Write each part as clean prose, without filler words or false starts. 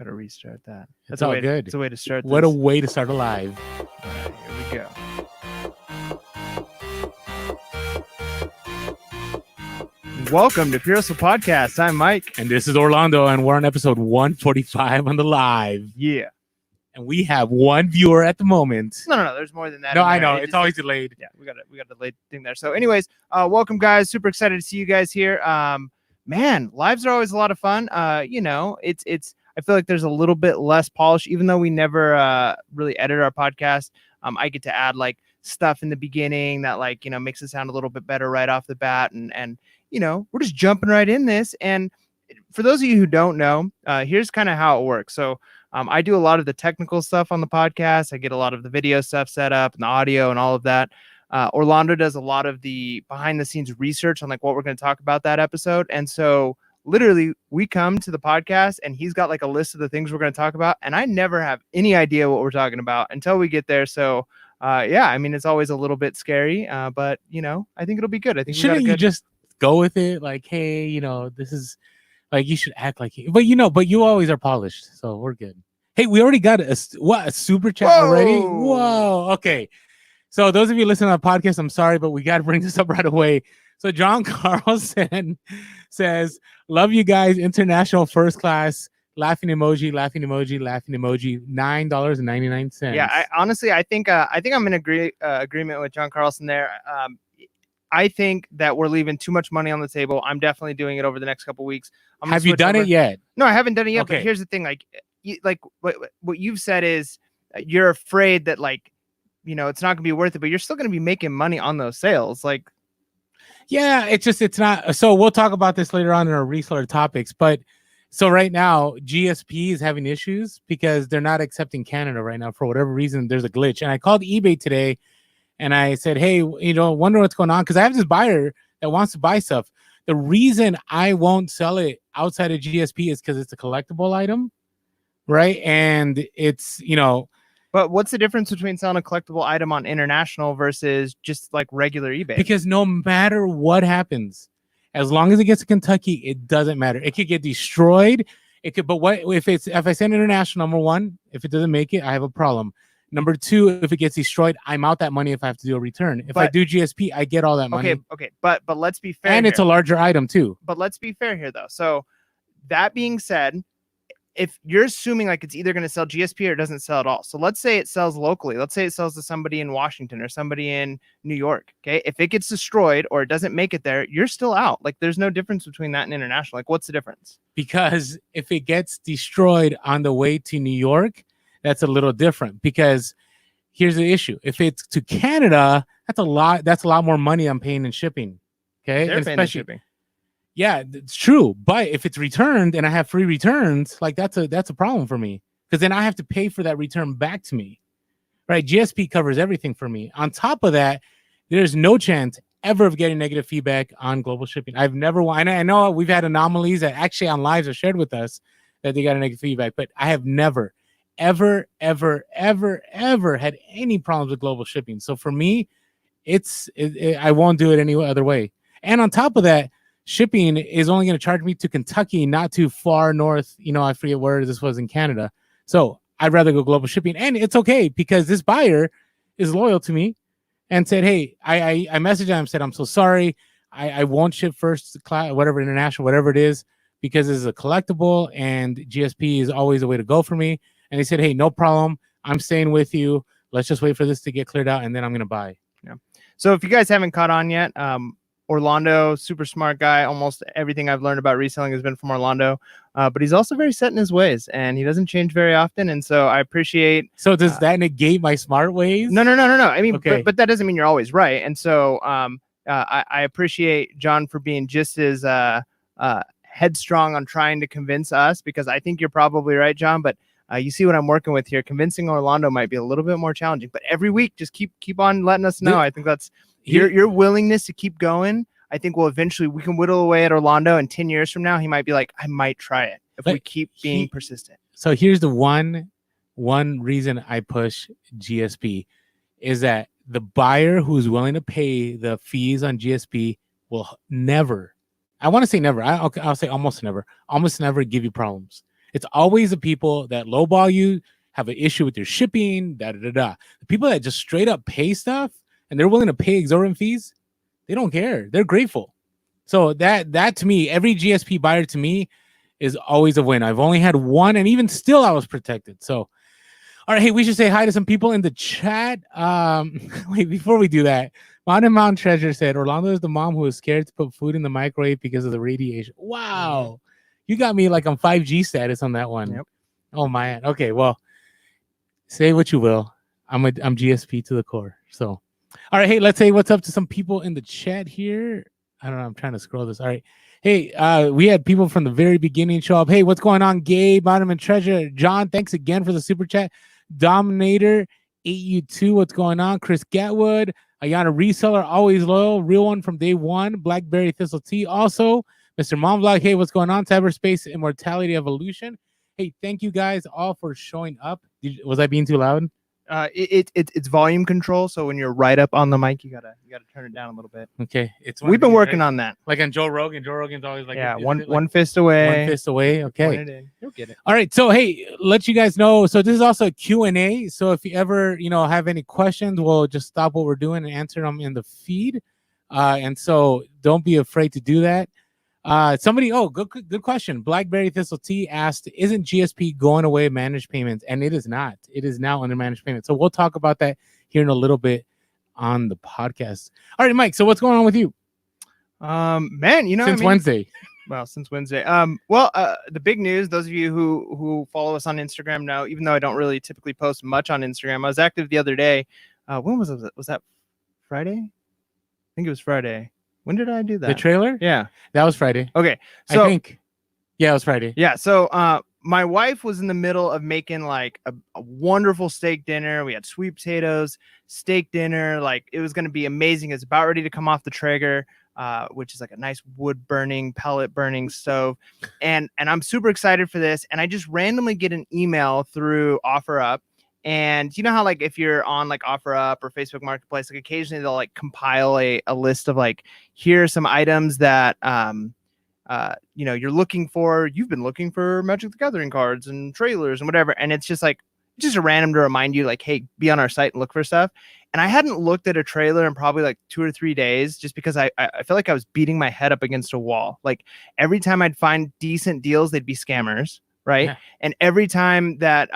Gotta restart that. It's all good. It's a way to start. What a way to start a live. All right, here we go. Welcome to Pure Hustle Podcast. I'm Mike. And this is Orlando, and we're on episode 145 on the live. Yeah. And we have one viewer at the moment. No. There's more than that. No, I know. It's always delayed. Yeah, we got a delayed thing there. So anyways, welcome, guys. Super excited to see you guys here. Man, lives are always a lot of fun. It's I feel like there's a little bit less polish, even though we never really edit our podcast. I get to add like stuff in the beginning that makes it sound a little bit better right off the bat. And we're just jumping right in this. And for those of you who don't know, here's kind of how it works. So I do a lot of the technical stuff on the podcast. I get a lot of the video stuff set up and the audio and all of that. Orlando does a lot of the behind the scenes research on like what we're going to talk about that episode. And so literally we come to the podcast and he's got like a list of the things we're going to talk about. And I never have any idea what we're talking about until we get there. So it's always a little bit scary, but I think it'll be good. I think you just go with it? Like, hey, this is like, you should act like it. But you always are polished. So we're good. Hey, we already got a super chat already? Whoa. Okay. So those of you listening to the podcast, I'm sorry, but we got to bring this up right away. So John Carlson says, love you guys. International first class. Laughing emoji, laughing emoji, laughing emoji. $9.99. Yeah, I think I'm in agreement with John Carlson there. I think that we're leaving too much money on the table. I'm definitely doing it over the next couple of weeks. Have you done it yet? No, I haven't done it yet. Okay. But here's the thing: what you've said is you're afraid that it's not gonna be worth it, but you're still gonna be making money on those sales. Yeah, it's not. So we'll talk about this later on in our reseller topics. But so right now, GSP is having issues because they're not accepting Canada right now for whatever reason. There's a glitch, and I called eBay today. And I said, hey, wonder what's going on. Because I have this buyer that wants to buy stuff. The reason I won't sell it outside of GSP is because it's a collectible item, right? And it's, But what's the difference between selling a collectible item on international versus just like regular eBay? Because no matter what happens, as long as it gets to Kentucky, it doesn't matter. It could get destroyed. It could, but what if I send international, number one, if it doesn't make it, I have a problem. Number two, if it gets destroyed, I'm out that money if I have to do a return. If I do GSP, I get all that money. Okay. But let's be fair. And it's a larger item too. But let's be fair here though. So that being said, if you're assuming like it's either going to sell GSP or it doesn't sell at all. So let's say it sells locally. Let's say it sells to somebody in Washington or somebody in New York. Okay. If it gets destroyed or it doesn't make it there, you're still out. Like there's no difference between that and international. Like what's the difference? Because if it gets destroyed on the way to New York, that's a little different because here's the issue. If it's to Canada, that's a lot more money I'm paying in shipping. Okay. They're paying in shipping. Yeah, it's true. But if it's returned and I have free returns, like that's a problem for me because then I have to pay for that return back to me. Right. GSP covers everything for me. On top of that, there's no chance ever of getting negative feedback on global shipping. I've never, and I know we've had anomalies that actually on lives are shared with us that they got a negative feedback, but I have never ever had any problems with global shipping. So for me, I won't do it any other way. And on top of that, shipping is only going to charge me to Kentucky, not too far north. I forget where this was in Canada. So I'd rather go global shipping. And it's okay because this buyer is loyal to me and said, hey, I messaged him, said, I'm so sorry. I won't ship first class, whatever, international, whatever it is, because it's a collectible and GSP is always a way to go for me. And he said, hey, no problem. I'm staying with you. Let's just wait for this to get cleared out, and then I'm going to buy. Yeah. So if you guys haven't caught on yet, Orlando, super smart guy. Almost everything I've learned about reselling has been from Orlando. But he's also very set in his ways, and he doesn't change very often. And so I appreciate... So does that negate my smart ways? No. I mean, okay. but that doesn't mean you're always right. And so I appreciate John for being just as headstrong on trying to convince us, because I think you're probably right, John, but you see what I'm working with here. Convincing Orlando might be a little bit more challenging, but every week, just keep on letting us know. I think that's your willingness to keep going. I think we can whittle away at Orlando, and 10 years from now, he might be like, I might try it if we keep being persistent. So here's the one reason I push GSP is that the buyer who's willing to pay the fees on GSP will never, I want to say never, I'll say almost never give you problems. It's always the people that lowball you, have an issue with your shipping, The people that just straight up pay stuff and they're willing to pay exorbitant fees, they don't care. They're grateful. So that to me, every GSP buyer to me is always a win. I've only had one, and even still, I was protected. So, all right, hey, we should say hi to some people in the chat. Wait, before we do that, Mountain Treasure said Orlando is the mom who was scared to put food in the microwave because of the radiation. Wow, you got me like on 5G status on that one. Yep. Oh man. Okay, well, say what you will. I'm GSP to the core. So, all right, hey, let's say what's up to some people in the chat here. I don't know. I'm trying to scroll this. All right. Hey, we had people from the very beginning show up. Hey, what's going on, Gabe, Bottom and Treasure? John, thanks again for the super chat. Dominator, 8U2, what's going on? Chris Gatwood, Ayana Reseller, always loyal, real one from day one. Blackberry Thistle Tea, also. Mr. Momvlog, hey, what's going on? Cyberspace Immortality Evolution. Hey, thank you guys all for showing up. Was I being too loud? It's volume control, so when you're right up on the mic, you gotta turn it down a little bit. Okay, We've been working on that. Like on Joe Rogan. Joe Rogan's always like, one fist away. One fist away. Okay, you'll get it. All right, so hey, let you guys know. So this is also a Q&A. So if you ever have any questions, we'll just stop what we're doing and answer them in the feed. And so don't be afraid to do that. Good question. Blackberry Thistle Tea asked, isn't GSP going away managed payments? And it is not. It is now under managed payments. So we'll talk about that here in a little bit on the podcast. All right, Mike. So what's going on with you? Man, since Wednesday. Well, since Wednesday. The big news, those of you who follow us on Instagram know, even though I don't really typically post much on Instagram, I was active the other day. When was it? Was that Friday? I think it was Friday. When did I do that? The trailer? Yeah. That was Friday. Okay. So, I think. Yeah, it was Friday. Yeah. So my wife was in the middle of making like a wonderful steak dinner. We had sweet potatoes, steak dinner. Like it was going to be amazing. It's about ready to come off the Traeger, which is like a nice wood burning, pellet burning stove. And I'm super excited for this. And I just randomly get an email through OfferUp. And you know how like if you're on like OfferUp or Facebook Marketplace, like occasionally they'll like compile a list of like, here are some items that you're looking for. You've been looking for Magic the Gathering cards and trailers and whatever. And it's just a random to remind you like, hey, be on our site and look for stuff. And I hadn't looked at a trailer in probably like 2 or 3 days just because I feel like I was beating my head up against a wall. Like every time I'd find decent deals, they'd be scammers. Right. Yeah. And every time that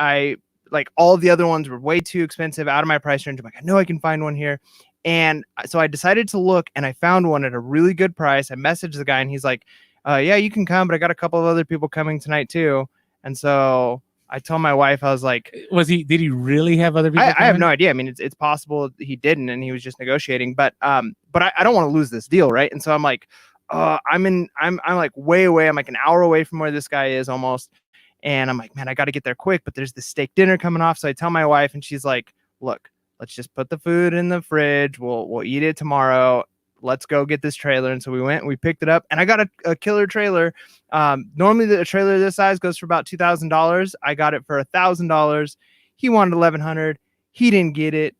like all of the other ones were way too expensive, out of my price range. I'm like, I know I can find one here. And so I decided to look and I found one at a really good price. I messaged the guy and he's like, yeah, you can come, but I got a couple of other people coming tonight too. And so I told my wife, I was like, did he really have other people? I have no idea. I mean, it's possible he didn't and he was just negotiating, but I don't want to lose this deal. Right. And so I'm like, I'm like way away. I'm like an hour away from where this guy is almost. And I'm like, man, I got to get there quick, but there's this steak dinner coming off. So I tell my wife and she's like, look, let's just put the food in the fridge. We'll eat it tomorrow. Let's go get this trailer. And so we went and we picked it up and I got a killer trailer. Normally the trailer this size goes for about $2,000. I got it for $1,000. He wanted $1,100. He didn't get it.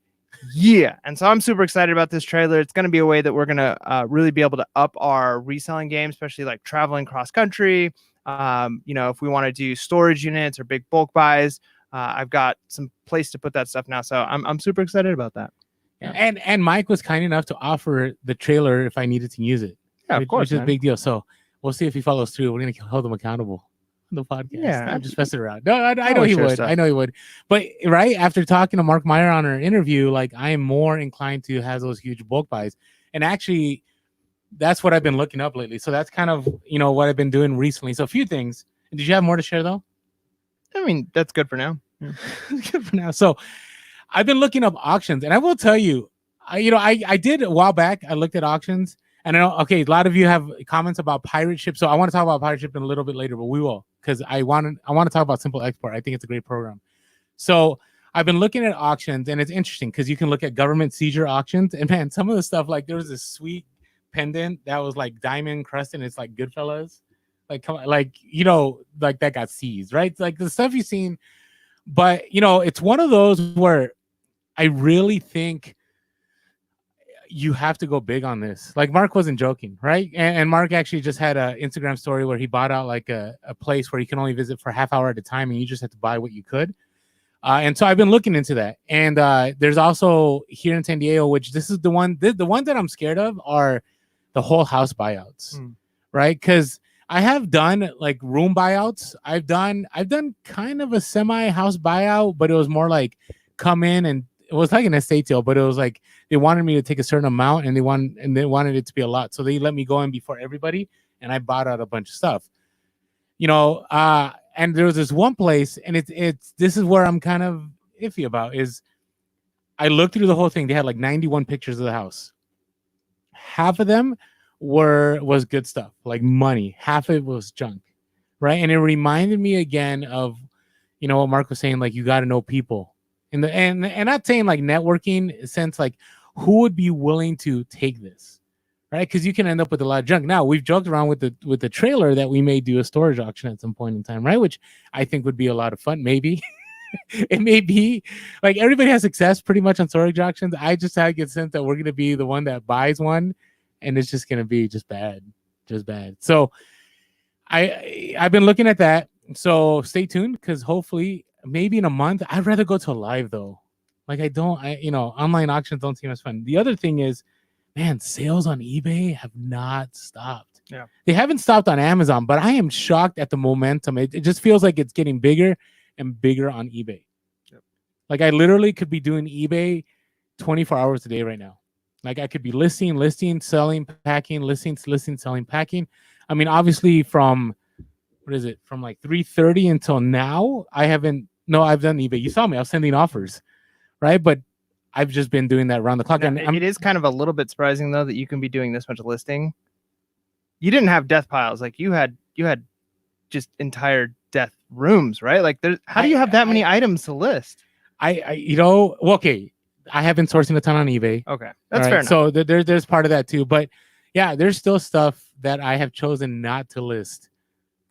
Yeah. And so I'm super excited about this trailer. It's going to be a way that we're going to really be able to up our reselling game, especially like traveling cross country. If we want to do storage units or big bulk buys, I've got some place to put that stuff now. So I'm super excited about that. Yeah. And Mike was kind enough to offer the trailer if I needed to use it. Yeah, of course, which is a big deal. So we'll see if he follows through. We're going to hold him accountable on the podcast. Yeah, I'm just messing around. No, I know he would. Stuff. I know he would. But right after talking to Mark Meyer on our interview, like I am more inclined to have those huge bulk buys. And actually, that's what I've been looking up lately. So that's kind of, what I've been doing recently. So a few things. Did you have more to share though? I mean, that's good for now. Yeah. Good for now. So I've been looking up auctions and I will tell you, I did a while back. I looked at auctions and I know, okay, a lot of you have comments about pirate ship. So I want to talk about pirate ship in a little bit later, but we will, because I want to talk about Simple Export. I think it's a great program. So I've been looking at auctions and it's interesting because you can look at government seizure auctions and man, some of the stuff, like there was this sweet pendant that was like diamond crusted and it's like Goodfellas, like come on, like like that got seized, right? Like the stuff you've seen, but it's one of those where I really think you have to go big on this. Like Mark wasn't joking, right? And Mark actually just had an Instagram story where he bought out like a place where you can only visit for half hour at a time, and you just have to buy what you could. And so I've been looking into that. And there's also here in San Diego, which this is the one that I'm scared of are the whole house buyouts, right? Because I have done like room buyouts. I've done kind of a semi house buyout, but it was more like come in and it was like an estate sale, but it was like they wanted me to take a certain amount and they wanted it to be a lot. So they let me go in before everybody and I bought out a bunch of stuff. And there was this one place, and this is where I'm kind of iffy about is I looked through the whole thing. They had like 91 pictures of the house. Half of them was good stuff, like money. Half of it was junk, right? And it reminded me again of, what Mark was saying, like you got to know people. And not saying like networking sense, like who would be willing to take this, right? Because you can end up with a lot of junk. Now we've joked around with the trailer that we may do a storage auction at some point in time, right? Which I think would be a lot of fun. Maybe it may be like everybody has success pretty much on storage auctions. I just have to get sense that we're going to be the one that buys one, and it's just going to be just bad. So I've been looking at that. So stay tuned because hopefully. Maybe in a month. I'd rather go to a live though. Like online auctions don't seem as fun. The other thing is, man, sales on eBay have not stopped. Yeah. They haven't stopped on Amazon, but I am shocked at the momentum. It just feels like it's getting bigger and bigger on eBay. Yep. Like I literally could be doing eBay 24 hours a day right now. Like I could be listing, selling, packing, listing, selling, packing. I mean, obviously from like 3:30 until now, I've done eBay. You saw me, I was sending offers, right? But I've just been doing that around the clock. Now, it is kind of a little bit surprising though that you can be doing this much listing. You didn't have death piles, like you had just entire death rooms, right? Like how do you have that many items to list? Okay, I have been sourcing a ton on eBay. Okay, that's fair enough. So there's part of that too, but yeah, there's still stuff that I have chosen not to list.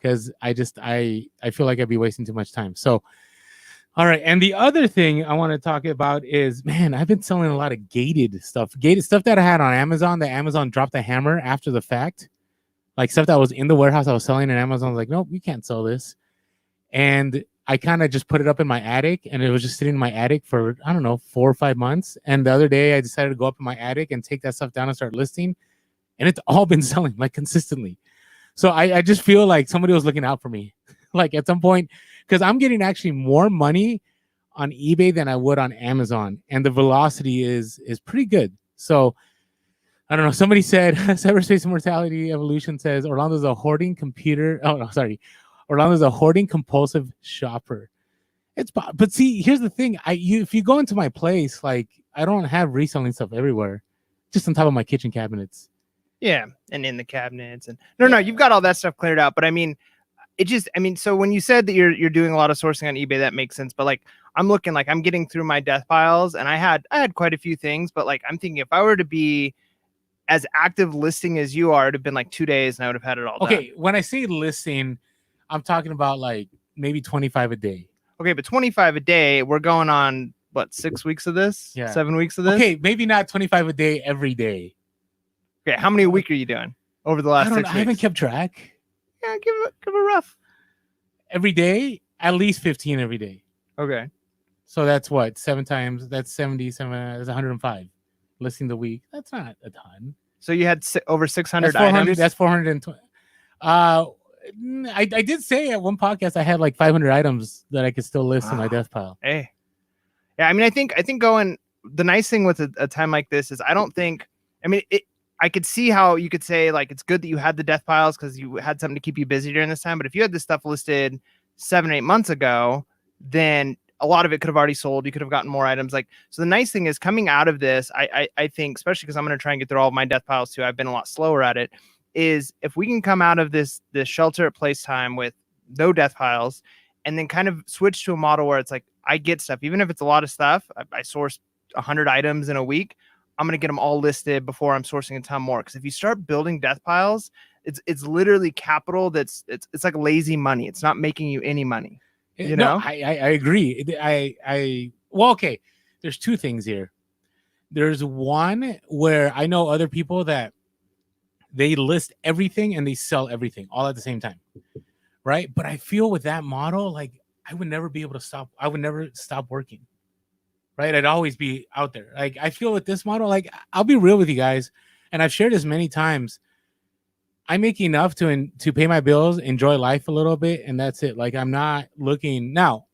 Because I feel like I'd be wasting too much time. So, all right. And the other thing I want to talk about is, man, I've been selling a lot of gated stuff that I had on Amazon. That Amazon dropped the hammer after the fact, like stuff that was in the warehouse I was selling, and Amazon was like, nope, you can't sell this. And I kind of just put it up in my attic, and it was just sitting in my attic for 4 or 5 months. And the other day, I decided to go up in my attic and take that stuff down and start listing, and it's all been selling like consistently. So I just feel like somebody was looking out for me, like at some point, because I'm getting actually more money on eBay than I would on Amazon, and the velocity is pretty good. So I don't know. Somebody said Cyberspace Immortality Evolution says Orlando's a hoarding Orlando's a hoarding compulsive shopper. But see, here's the thing. If you go into my place, like I don't have reselling stuff everywhere, just on top of my kitchen cabinets. Yeah, and in the cabinets and no, you've got all that stuff cleared out. But I mean, so when you said that you're doing a lot of sourcing on eBay, that makes sense. But like, I'm looking, like I'm getting through my death piles, and I had quite a few things. But like, I'm thinking if I were to be as active listing as you are, it'd have been like 2 days, and I would have had it all done. Okay, when I say listing, I'm talking about like maybe 25 a day. Okay, but 25 a day, we're going on what, 6 weeks of this? Yeah. 7 weeks of this? Okay, maybe not 25 a day every day. Okay, how many a week are you doing over the last 6 weeks? I haven't kept track. Yeah, give a rough. Every day, at least 15 every day. Okay. So that's what? 7 times, that's 77, that's 105. Listing the week. That's not a ton. So you had over 600 items? That's 420. I did say at one podcast I had like 500 items that I could still list in my death pile. Hey. Yeah, I mean, I think going, the nice thing with a time like this is I could see how you could say like it's good that you had the death piles because you had something to keep you busy during this time. But if you had this stuff listed 7 or 8 months ago, then a lot of it could have already sold. You could have gotten more items. Like, so the nice thing is coming out of this, I think, especially because I'm going to try and get through all of my death piles too. I've been a lot slower at it. Is if we can come out of this shelter at place time with no death piles, and then kind of switch to a model where it's like I get stuff, even if it's a lot of stuff. I source 100 items in a week. I'm going to get them all listed before I'm sourcing a ton more. Because if you start building death piles, it's literally capital it's like lazy money. It's not making you any money. You know? I agree. Well, okay. There's 2 things here. There's one where I know other people that they list everything and they sell everything all at the same time, right? But I feel with that model, like I would never be able to stop. I would never stop working, right? I'd always be out there. Like I feel with this model, like I'll be real with you guys, and I've shared this many times. I make enough to pay my bills, enjoy life a little bit, and that's it. Like I'm not looking now.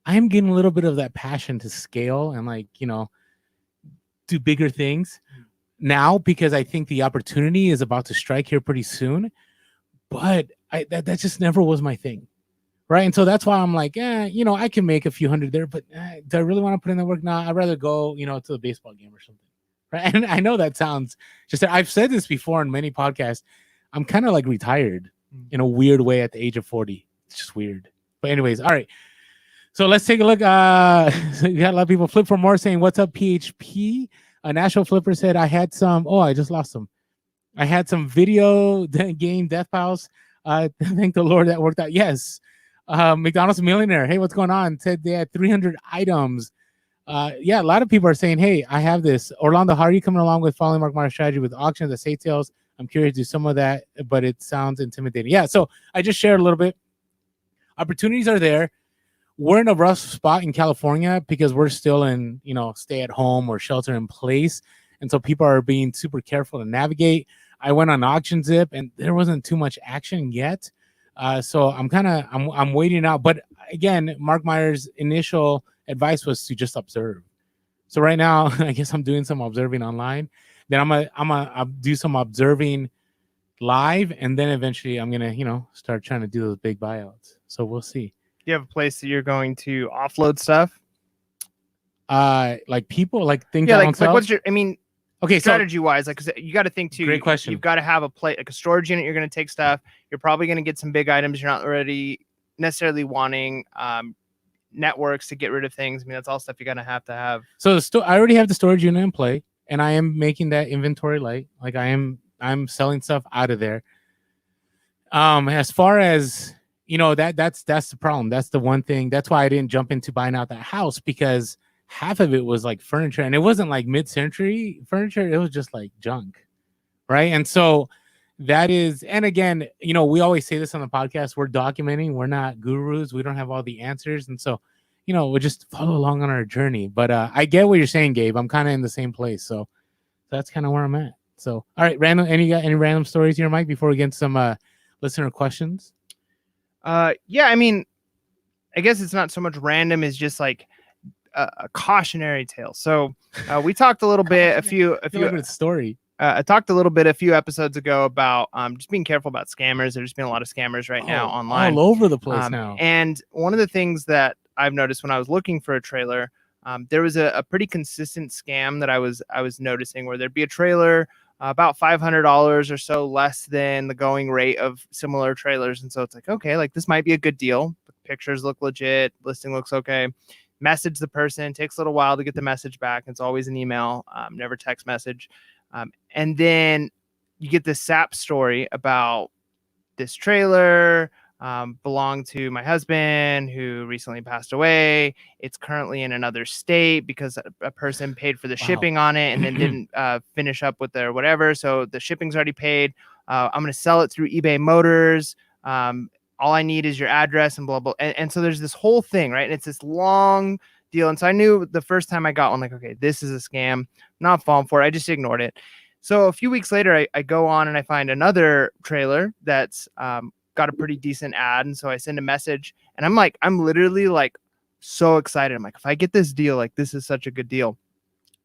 I am getting a little bit of that passion to scale and like, do bigger things now because I think the opportunity is about to strike here pretty soon. But that just never was my thing. Right. And so that's why I'm like, I can make a few hundred there, but do I really want to put in the work? Nah, I'd rather go, to a baseball game or something. Right. And I know that sounds just, I've said this before in many podcasts. I'm kind of like retired in a weird way at the age of 40. It's just weird. But anyways, all right. So let's take a look. We got a lot of people. Flip for more saying, what's up, PHP? A National Flipper said, I had some. Oh, I just lost some. I had some video game death piles. Thank the Lord that worked out. Yes. McDonald's Millionaire. Hey, what's going on? Said they had 300 items. Yeah, a lot of people are saying, hey, I have this. Orlando, how are you coming along with following Mark Meyer's strategy with auctions, estate sales? I'm curious to do some of that, but it sounds intimidating. Yeah, so I just shared a little bit. Opportunities are there. We're in a rough spot in California because we're still in, stay at home or shelter in place. And so people are being super careful to navigate. I went on Auction Zip and there wasn't too much action yet. So I'm waiting out. But again, Mark Meyer's initial advice was to just observe. So right now, I guess I'm doing some observing online. Then I'm gonna do some observing live, and then eventually I'm gonna start trying to do those big buyouts. So we'll see. Do you have a place that you're going to offload stuff? Like people, like things. Yeah, that like what's your? I mean, okay, strategy wise, like 'cause you got to think too. Great question. You've got to have a place, like a storage unit. You're going to take stuff. You're probably going to get some big items. You're not already necessarily wanting networks to get rid of things. I mean, that's all stuff you're going to have. So I already have the storage unit in play, and I am making that inventory light. Like I'm selling stuff out of there. As far as that's the problem. That's the one thing. That's why I didn't jump into buying out that house, because half of it was like furniture, and it wasn't like mid-century furniture. It was just like junk, right? And so that is, and again, we always say this on the podcast. We're documenting. We're not gurus. We don't have all the answers, and so we'll just follow along on our journey. But I get what you're saying, Gabe. I'm kind of in the same place, so that's kind of where I'm at. So, all right, random. Any random stories here, Mike? Before we get some listener questions. Yeah, I mean, I guess it's not so much random as just like a cautionary tale. So we talked a little bit a few story. I talked a little bit a few episodes ago about just being careful about scammers. There's been a lot of scammers right now online, all over the place now. And one of the things that I've noticed when I was looking for a trailer, there was a pretty consistent scam that I was noticing, where there'd be a trailer about $500 or so less than the going rate of similar trailers. And so it's like, okay, like this might be a good deal. The pictures look legit. Listing looks okay. Message the person. Takes a little while to get the message back. It's always an email, never text message. And then you get this SAP story about this trailer belonged to my husband who recently passed away. It's currently in another state because a person paid for the shipping on it and then didn't finish up with their whatever. So the shipping's already paid. I'm going to sell it through eBay Motors. All I need is your address and blah, blah. And so there's this whole thing, right? And it's this long deal. And so I knew the first time I got one, like, okay, this is a scam. I'm not falling for it. I just ignored it. So a few weeks later, I go on and I find another trailer that's got a pretty decent ad. And so I send a message and I'm literally like so excited. I'm like, if I get this deal, like this is such a good deal.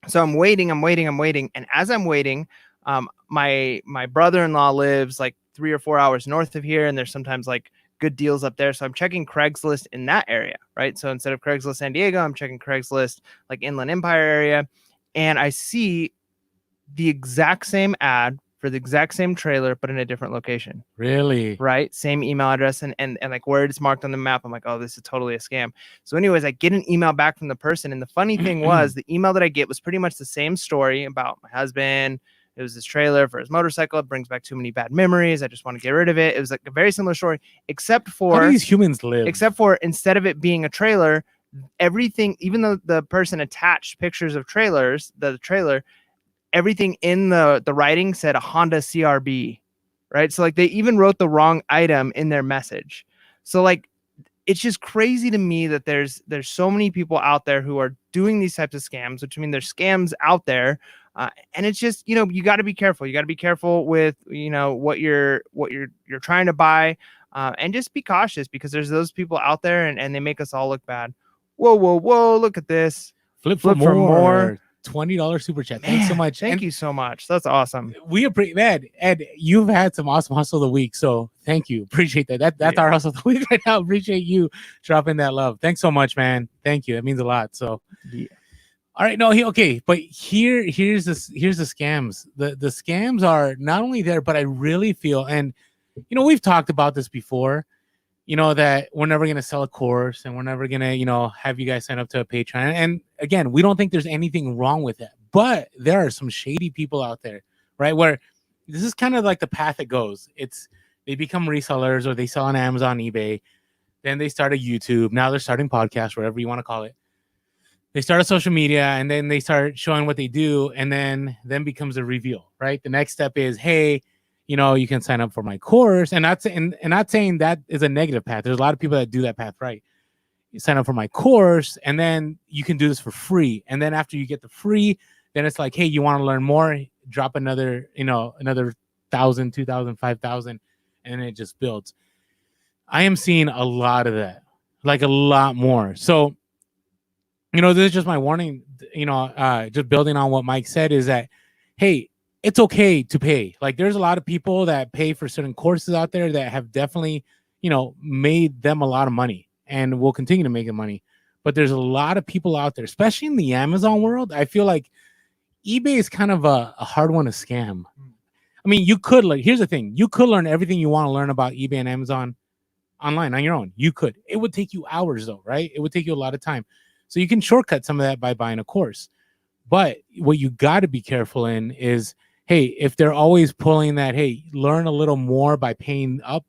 So I'm waiting. And as I'm waiting, my brother-in-law lives like 3 or 4 hours north of here. And there's sometimes like good deals up there. So I'm checking Craigslist in that area, right? So instead of Craigslist San Diego, I'm checking Craigslist like Inland Empire area. And I see the exact same ad for the exact same trailer, but in a different location. Really? Right? Same email address and like where it's marked on the map. I'm like, oh, this is totally a scam. So anyways, I get an email back from the person. And the funny thing was the email that I get was pretty much the same story about my husband. It was this trailer for his motorcycle. It brings back too many bad memories. I just want to get rid of it. It was like a very similar story, except for how do these humans live? Except for instead of it being a trailer, everything, even though the person attached pictures of the trailer, everything in the writing said a Honda CRB, right? So like they even wrote the wrong item in their message. So like it's just crazy to me that there's so many people out there who are doing these types of scams, which I mean there's scams out there. And it's just, you know, you got to be careful. You got to be careful with, you know, what you're trying to buy, and just be cautious because there's those people out there and they make us all look bad. Whoa, look at this. Flip for more. $20 super chat. Man, thanks so much. Thank you so much. That's awesome. We appreciate that. Ed, you've had some awesome hustle of the week. So thank you. Appreciate that. That's our hustle of the week right now. Appreciate you dropping that love. Thanks so much, man. Thank you. It means a lot. So yeah. All right, no, okay, but here's the scams. The scams are not only there, but I really feel, and you know, we've talked about this before, you know, that we're never gonna sell a course and we're never gonna, you know, have you guys sign up to a Patreon. And again, we don't think there's anything wrong with that, but there are some shady people out there, right? Where this is kind of like the path it goes. It's they become resellers or they sell on Amazon, eBay, then they start a YouTube. Now they're starting podcasts, whatever you want to call it. They start a social media and then they start showing what they do, and then becomes a reveal, right? The next step is, hey, you know, you can sign up for my course. And not saying that is a negative path. There's a lot of people that do that path, right? You sign up for my course and then you can do this for free. And then after you get the free, then it's like, hey, you want to learn more? Drop another, you know, another 1,000, 2,000, 5,000, and it just builds. I am seeing a lot of that, like a lot more. So, you know, this is just my warning, you know, just building on what Mike said is that, hey, it's okay to pay. Like there's a lot of people that pay for certain courses out there that have definitely, you know, made them a lot of money and will continue to make them money. But there's a lot of people out there, especially in the Amazon world. I feel like eBay is kind of a hard one to scam. I mean, you could, like, here's the thing. You could learn everything you want to learn about eBay and Amazon online on your own. You could. It would take you hours though, right? It would take you a lot of time. So you can shortcut some of that by buying a course. But what you got to be careful in is, hey, if they're always pulling that, hey, learn a little more by paying up,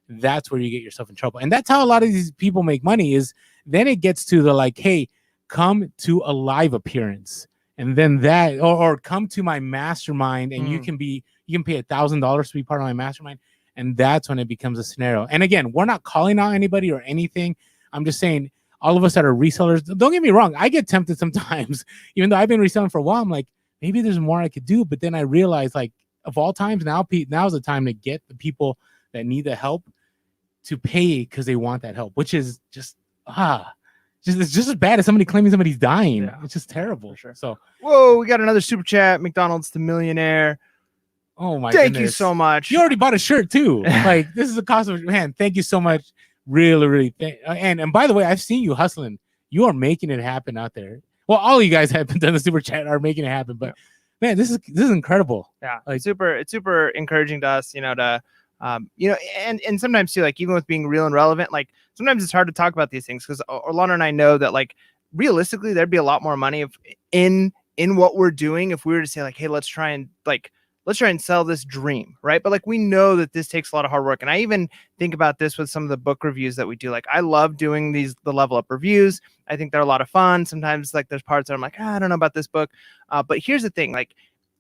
that's where you get yourself in trouble. And that's how a lot of these people make money is then it gets to the like, hey, come to a live appearance. And then that, or come to my mastermind and you can pay $1,000 to be part of my mastermind. And that's when it becomes a scenario. And again, we're not calling out anybody or anything. I'm just saying, all of us that are resellers, don't get me wrong, I get tempted sometimes, even though I've been reselling for a while. I'm like, maybe there's more I could do. But then I realize, like, of all times, now's the time to get the people that need the help to pay because they want that help, which is it's just as bad as somebody claiming somebody's dying. Yeah. It's just terrible. For sure. So, whoa, we got another super chat. McDonald's to millionaire. Oh my Thank you so much. You already bought a shirt too. Like, this is the cost of, man. Thank you so much. Really, and by the way, I've seen you hustling. You are making it happen out there. Well, all of you guys have done the super chat are making it happen, but man, this is incredible. Yeah, like, it's super encouraging to us, you know, to you know, and sometimes too, like even with being real and relevant, like sometimes it's hard to talk about these things because Orlando and I know that like realistically there'd be a lot more money in what we're doing if we were to say like, hey, let's try and sell this dream, right? But like we know that this takes a lot of hard work. And I even think about this with some of the book reviews that we do. Like I love doing the level up reviews. I think they're a lot of fun. Sometimes like there's parts that I'm like, I don't know about this book. But here's the thing, like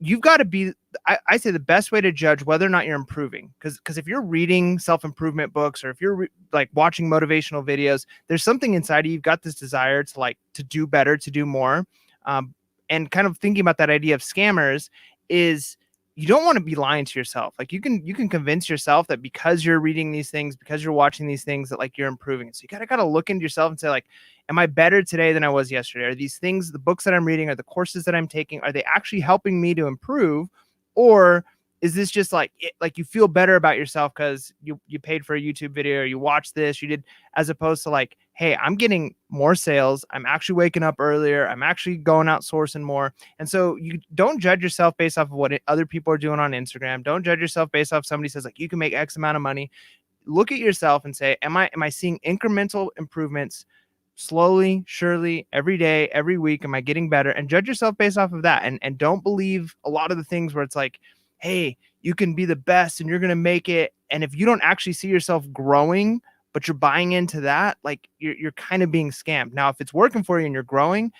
you've got to be, I say the best way to judge whether or not you're improving. Because if you're reading self-improvement books or if you're like watching motivational videos, there's something inside of you. You've got this desire to do better, to do more. And kind of thinking about that idea of scammers is, you don't want to be lying to yourself. Like you can convince yourself that because you're reading these things, because you're watching these things, that like you're improving. So you gotta look into yourself and say like, am I better today than I was yesterday? Are these things, the books that I'm reading, are the courses that I'm taking, are they actually helping me to improve? Or is this just like you feel better about yourself because you paid for a YouTube video or you watched this, you did, as opposed to like, hey, I'm getting more sales. I'm actually waking up earlier. I'm actually going out sourcing more. And so you don't judge yourself based off of what other people are doing on Instagram. Don't judge yourself based off somebody says like you can make X amount of money. Look at yourself and say, am I seeing incremental improvements slowly, surely, every day, every week? Am I getting better? And judge yourself based off of that. And don't believe a lot of the things where it's like, hey, you can be the best and you're going to make it. And if you don't actually see yourself growing but you're buying into that, like you're kind of being scammed. Now, if it's working for you and you're growing,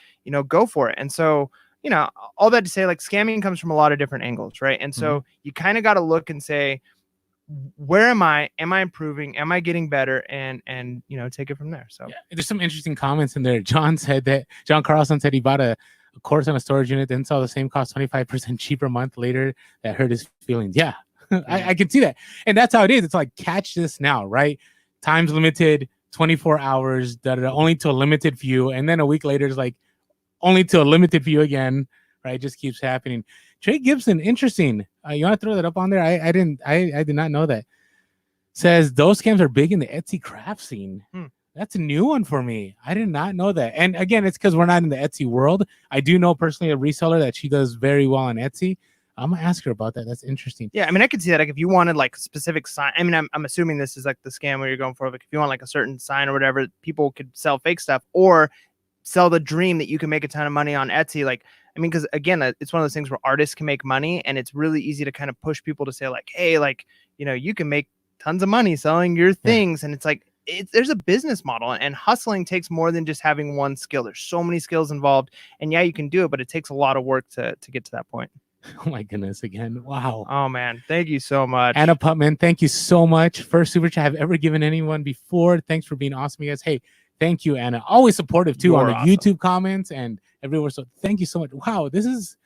go for it. And so, all that to say, like, scamming comes from a lot of different angles, right? And so you kind of got to look and say, where am I improving? Am I getting better? And take it from there. So there's some interesting comments in there. John Carlson said he bought a course on a storage unit, then saw the same cost 25% cheaper a month later. That hurt his feelings. Yeah. I can see that. And that's how it is. It's like, catch this now, right? Time's limited, 24 hours, only to a limited few. And then a week later, it's like only to a limited few again, right? It just keeps happening. Trey Gibson, interesting. You want to throw that up on there? I did not know that. Says those scams are big in the Etsy craft scene. That's a new one for me. I did not know that. And again, it's because we're not in the Etsy world. I do know personally a reseller that she does very well on Etsy. I'm gonna ask her about that. That's interesting. Yeah, I mean, I could see that. Like, if you wanted like specific sign, I mean, I'm assuming this is like the scam where you're going for. Like, if you want like a certain sign or whatever, people could sell fake stuff or sell the dream that you can make a ton of money on Etsy. Like, I mean, because again, it's one of those things where artists can make money, and it's really easy to kind of push people to say like, hey, like, you can make tons of money selling your things, and it's like, there's a business model, and hustling takes more than just having one skill. There's so many skills involved, and yeah, you can do it, but it takes a lot of work to get to that point. Oh my goodness, again. Wow. Oh man, thank you so much. Anna Putman, thank you so much. First super chat I've ever given anyone before. Thanks for being awesome, you guys. Hey, thank you, Anna. Always supportive too on the YouTube comments and everywhere. So thank you so much. Wow, this is,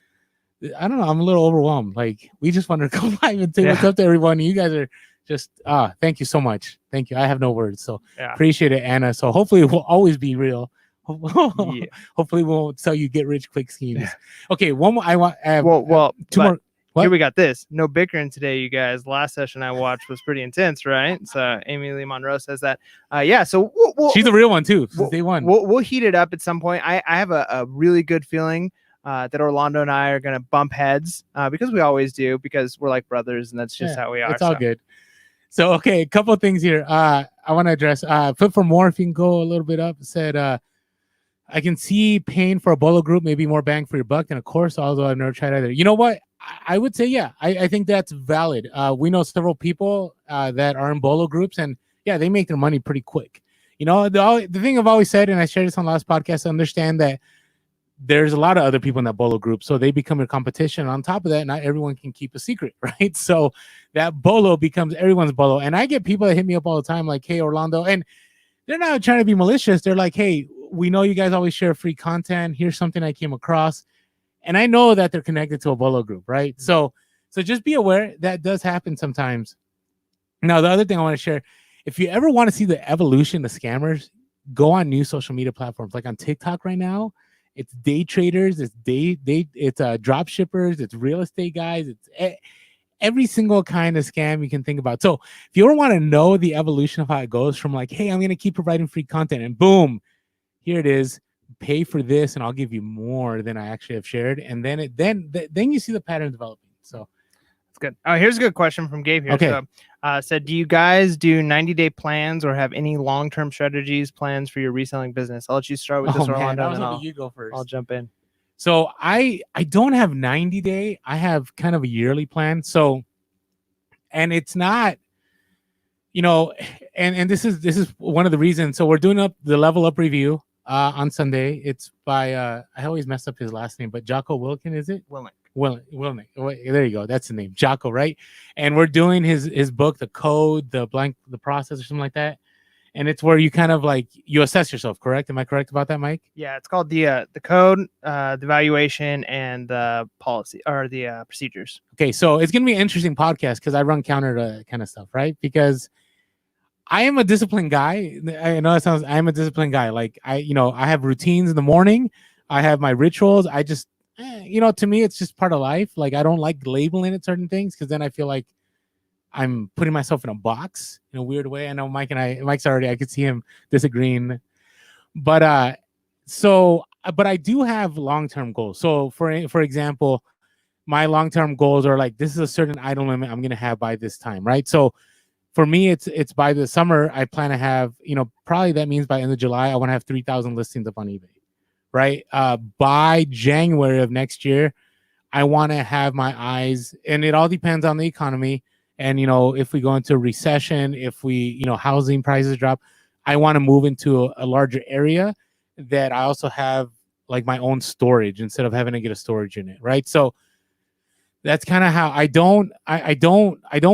I don't know, I'm a little overwhelmed. Like, we just wanted to come live and say what's up to everyone. You guys are just thank you so much. Thank you. I have no words. So appreciate it, Anna. So hopefully it will always be real. Hopefully we won't sell you get rich quick schemes. Okay, one more. I want two more. What? Here we got this. No bickering today, you guys. Last session I watched was pretty intense, right? So Amy Lee Monroe says that. So she's a real one too. Day one. We'll heat it up at some point. I have a really good feeling that Orlando and I are gonna bump heads because we always do, because we're like brothers, and that's just how we are. It's all good. So okay, a couple of things here. I want to address. Flip for more. If you can go a little bit up. Said. I can see paying for a BOLO group, maybe more bang for your buck than a course, although I've never tried either. You know what? I would say, yeah, I think that's valid. We know several people that are in BOLO groups, and yeah, they make their money pretty quick. The thing I've always said, and I shared this on the last podcast, understand that there's a lot of other people in that BOLO group, so they become a competition. On top of that, not everyone can keep a secret, right? So that BOLO becomes everyone's BOLO. And I get people that hit me up all the time like, hey, Orlando, and they're not trying to be malicious. They're like, hey, we know you guys always share free content. Here's something I came across. And I know that they're connected to a BOLO group, right? So just be aware that does happen sometimes. Now, the other thing I want to share, if you ever want to see the evolution of scammers, go on new social media platforms. Like on TikTok right now, it's day traders, it's drop shippers, it's real estate guys, it's every single kind of scam you can think about. So if you ever want to know the evolution of how it goes from like, hey, I'm going to keep providing free content, and boom, here it is, pay for this and I'll give you more than I actually have shared. And then you see the pattern developing. So that's good. Here's a good question from Gabe here. Okay. So, said, do you guys do 90-day plans or have any long-term strategies, plans for your reselling business? I'll let you start with this, Orlando, and then you go first. I'll jump in. So I don't have 90-day. I have kind of a yearly plan. So, and it's not, and this is one of the reasons. So we're doing up the Level Up review on Sunday. It's by I always mess up his last name, but Jocko Wilkin, is it? Wilnick. There you go. That's the name, Jocko, right? And we're doing his book, The Code, the Process, or something like that. And it's where you kind of like you assess yourself, correct? Am I correct about that, Mike? Yeah, it's called the Code, the Valuation, and the Policy, or the Procedures. Okay, so it's gonna be an interesting podcast because I run counter to kind of stuff, right? Because I am a disciplined guy. I know I'm a disciplined guy. Like I have routines in the morning. I have my rituals. I just, to me, it's just part of life. Like I don't like labeling it certain things because then I feel like I'm putting myself in a box in a weird way. I know Mike's already, I could see him disagreeing, but I do have long-term goals. So for example, my long-term goals are like, this is a certain item limit I'm going to have by this time, right? So for me, it's by the summer, I plan to have, probably that means by end of July, I want to have 3,000 listings up on eBay, right? By January of next year, I want to have my eyes, and it all depends on the economy, And, if we go into a recession, if we, housing prices drop, I want to move into a larger area that I also have like my own storage instead of having to get a storage unit. Right. So that's kind of how I don't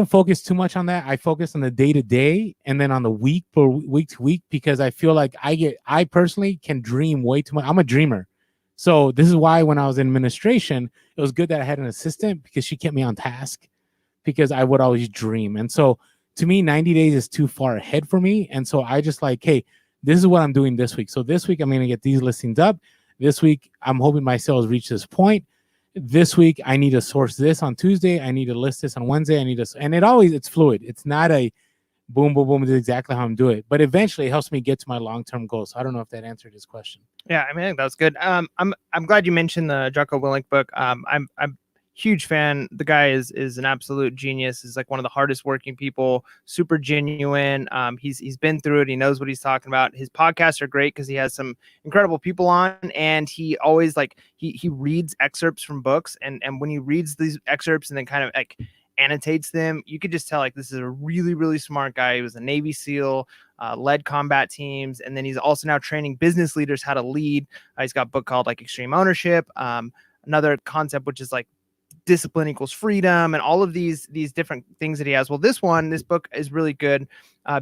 focus too much on that. I focus on the day to day and then on the week to week, because I feel like I personally can dream way too much. I'm a dreamer. So this is why when I was in administration, it was good that I had an assistant because she kept me on task, because I would always dream. And so to me, 90 days is too far ahead for me. And so I just like, hey, this is what I'm doing this week. So this week I'm going to get these listings up. This week I'm hoping my sales reach this point. This week I need to source this on Tuesday. I need to list this on Wednesday. And it's fluid. It's not a boom, boom, boom. This is exactly how I'm doing it. But eventually it helps me get to my long-term goals. So I don't know if that answered his question. Yeah, I mean, I think that was good. I'm glad you mentioned the Jocko Willink book. I'm huge fan. The guy is an absolute genius. He's like one of the hardest working people, super genuine. He's been through it. He knows what he's talking about. His podcasts are great because he has some incredible people on, and he always he reads excerpts from books, and when he reads these excerpts and then kind of like annotates them, you could just tell like this is a really, really smart guy. He was a Navy SEAL, led combat teams, and then he's also now training business leaders how to lead. He's got a book called like Extreme Ownership. Another concept which is like discipline equals freedom, and all of these different things that he has. Well, this book is really good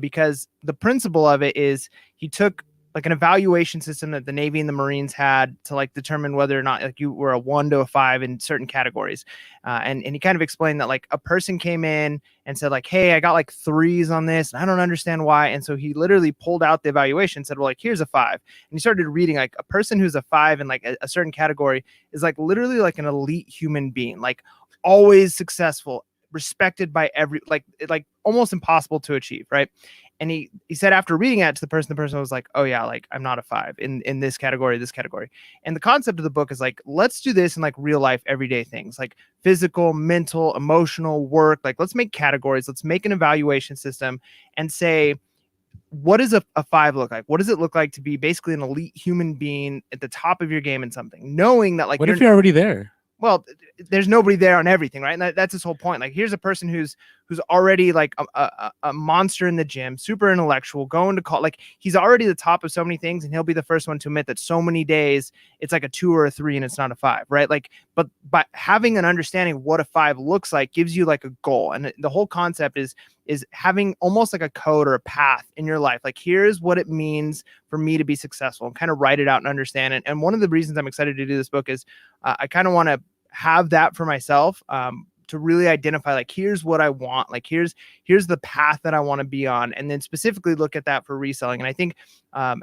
because the principle of it is he took like an evaluation system that the Navy and the Marines had to like determine whether or not like you were a 1 to a 5 in certain categories. And he kind of explained that like a person came in and said like, hey, I got like 3s on this and I don't understand why. And so he literally pulled out the evaluation and said, well, like, here's a 5. And he started reading like a person who's a 5 in like a certain category is like literally like an elite human being, like always successful, respected by like almost impossible to achieve. Right. And he said after reading it to the person was like, oh yeah, like I'm not a 5 in this category. And the concept of the book is like, let's do this in like real life, everyday things like physical, mental, emotional, work. Like let's make categories. Let's make an evaluation system and say, what does a 5 look like? What does it look like to be basically an elite human being at the top of your game in something, knowing that like, what if you're already there? Well, there's nobody there on everything, right? And that's his whole point. Like, here's a person who's already like a monster in the gym, super intellectual, going to call, like he's already the top of so many things, and he'll be the first one to admit that so many days it's like a 2 or a 3 and it's not a 5, right? Like, but having an understanding of what a 5 looks like gives you like a goal, and the whole concept is having almost like a code or a path in your life. Like, here's what it means for me to be successful, and kind of write it out and understand it. And one of the reasons I'm excited to do this book is I kind of want to have that for myself, to really identify like, here's what I want, like here's the path that I want to be on, and then specifically look at that for reselling. And I think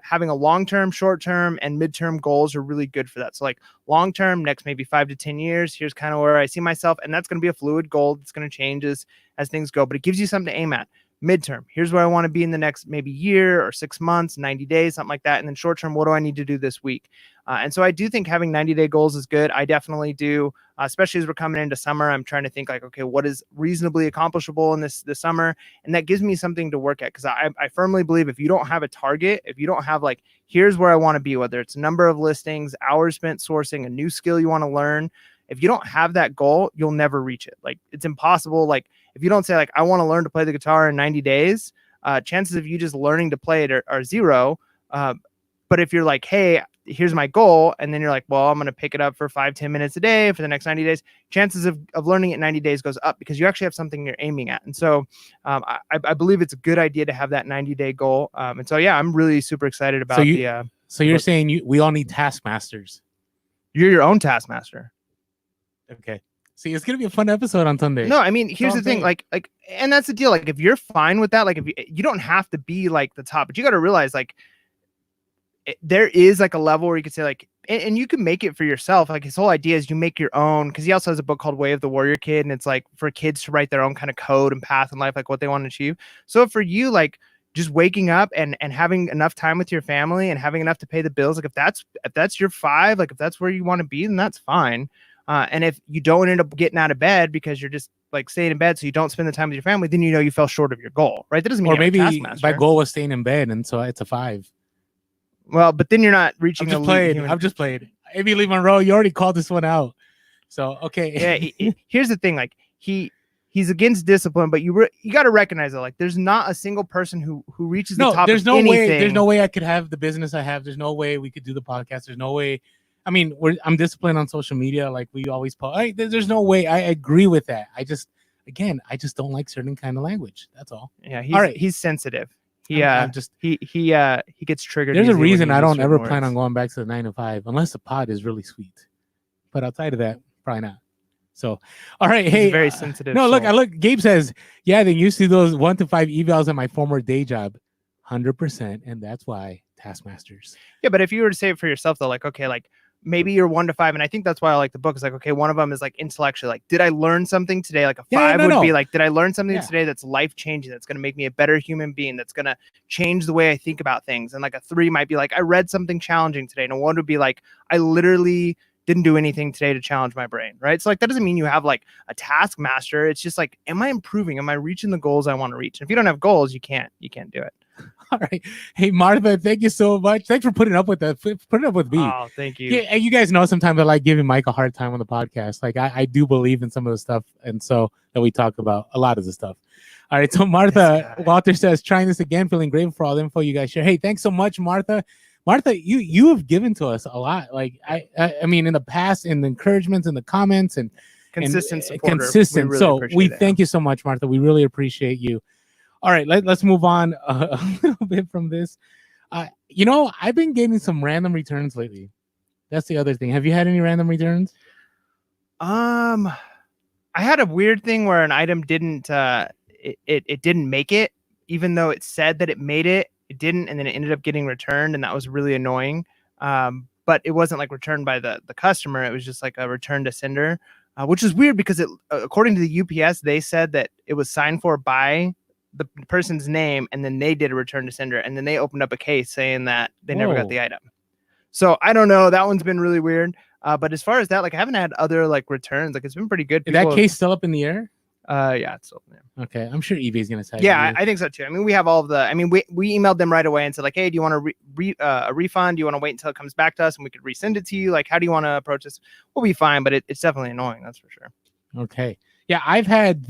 having a long-term, short-term, and mid-term goals are really good for that. So like long-term, next maybe 5 to 10 years, here's kind of where I see myself, and that's going to be a fluid goal. It's going to change as things go, but it gives you something to aim at. Midterm, here's where I want to be in the next maybe year or 6 months, 90 days, something like that. And then short term, what do I need to do this week? And so I do think having 90-day goals is good. I definitely do, especially as we're coming into summer. I'm trying to think like, okay, what is reasonably accomplishable in this summer? And that gives me something to work at, because I firmly believe if you don't have a target, if you don't have like, here's where I want to be, whether it's number of listings, hours spent sourcing, a new skill you want to learn, if you don't have that goal, you'll never reach it. Like, it's impossible. Like, if you don't say like, I want to learn to play the guitar in 90 days, chances of you just learning to play it are 0. But if you're like, hey, here's my goal, and then you're like, well, I'm going to pick it up for 5-10 minutes a day for the next 90 days, chances of learning it in 90 days goes up, because you actually have something you're aiming at. And so I believe it's a good idea to have that 90-day goal. And so, yeah, I'm really super excited about So you're saying we all need taskmasters. You're your own taskmaster. Okay. See, it's gonna be a fun episode on Sunday. No, I mean, here's the thing, like, and that's the deal. Like, if you're fine with that, like, if you don't have to be like the top, but you got to realize, like, there is like a level where you could say like, and you can make it for yourself. Like, his whole idea is you make your own, because he also has a book called Way of the Warrior Kid, and it's like for kids to write their own kind of code and path in life, like what they want to achieve. So for you, like, just waking up and having enough time with your family and having enough to pay the bills, like if that's your 5, like if that's where you want to be, then that's fine. And if you don't end up getting out of bed because you're just like staying in bed so you don't spend the time with your family, then you fell short of your goal, right? That doesn't mean, or maybe my goal was staying in bed, and so it's a 5. Well, but then you're not reaching. I've just played. Amy Lee Monroe, you already called this one out. So okay. Yeah. Here's the thing, like he he's against discipline, but you got to recognize that like there's not a single person who reaches the top there's of no anything. way. There's no way I could have the business I have. There's no way we could do the podcast. There's no way. I mean, I'm disciplined on social media, like we always post. There's no way. I agree with that. I just don't like certain kind of language. That's all. Yeah, He's he's sensitive. He gets triggered. There's a easily reason when I he uses don't ever certain plan on words. going back to the 9 to 5 unless the pod is really sweet. But outside of that, probably not. So, all right. He's Hey, very sensitive. No, soul. look. Gabe says, yeah, they used to do those 1 to 5 evals at my former day job, 100%, and that's why taskmasters. Yeah, but if you were to say it for yourself, though, like okay, like maybe you're 1 to 5, and I think that's why I like the book. Is like okay, one of them is like intellectually, like did I learn something today? Like a 5 would be like, did I learn something today that's life changing? That's going to make me a better human being. That's going to change the way I think about things. And like a 3 might be like I read something challenging today, and a 1 would be like I literally didn't do anything today to challenge my brain, right? So like that doesn't mean you have like a taskmaster. It's just like, am I improving? Am I reaching the goals I want to reach? And if you don't have goals, you can't do it. All right. Hey, Martha, thank you so much. Thanks for putting up with that. Putting up with me. Oh, thank you. Yeah, you guys know sometimes I like giving Mike a hard time on the podcast. Like I do believe in some of the stuff, and so that we talk about a lot of the stuff. All right. So Martha Walter says, trying this again, feeling grateful for all the info you guys share. Hey, thanks so much, Martha. Martha, you have given to us a lot. Like I mean, in the past, in the encouragements, in the comments, and consistent support. Consistent. So we thank you so much, Martha. We really appreciate you. All right, let's move on a little bit from this. I've been getting some random returns lately. That's the other thing. Have you had any random returns? I had a weird thing where an item didn't it didn't make it, even though it said that it made it. It didn't, and then it ended up getting returned, and that was really annoying. But it wasn't like returned by the customer. It was just like a return to sender, which is weird because it, according to the UPS, they said that it was signed for by the person's name, and then they did a return to sender, and then they opened up a case saying that they never got the item. So I don't know. That one's been really weird. But as far as that, like I haven't had other like returns. Like it's been pretty good. Is that case still up in the air? Yeah, it's still there. Okay, I'm sure eBay's gonna say. Yeah, I think so too. I mean, we have all of the. I mean, we emailed them right away and said like, hey, do you want a refund? Do you want to wait until it comes back to us and we could resend it to you? Like, how do you want to approach this? We'll be fine, but it's definitely annoying. That's for sure. Okay. Yeah, I've had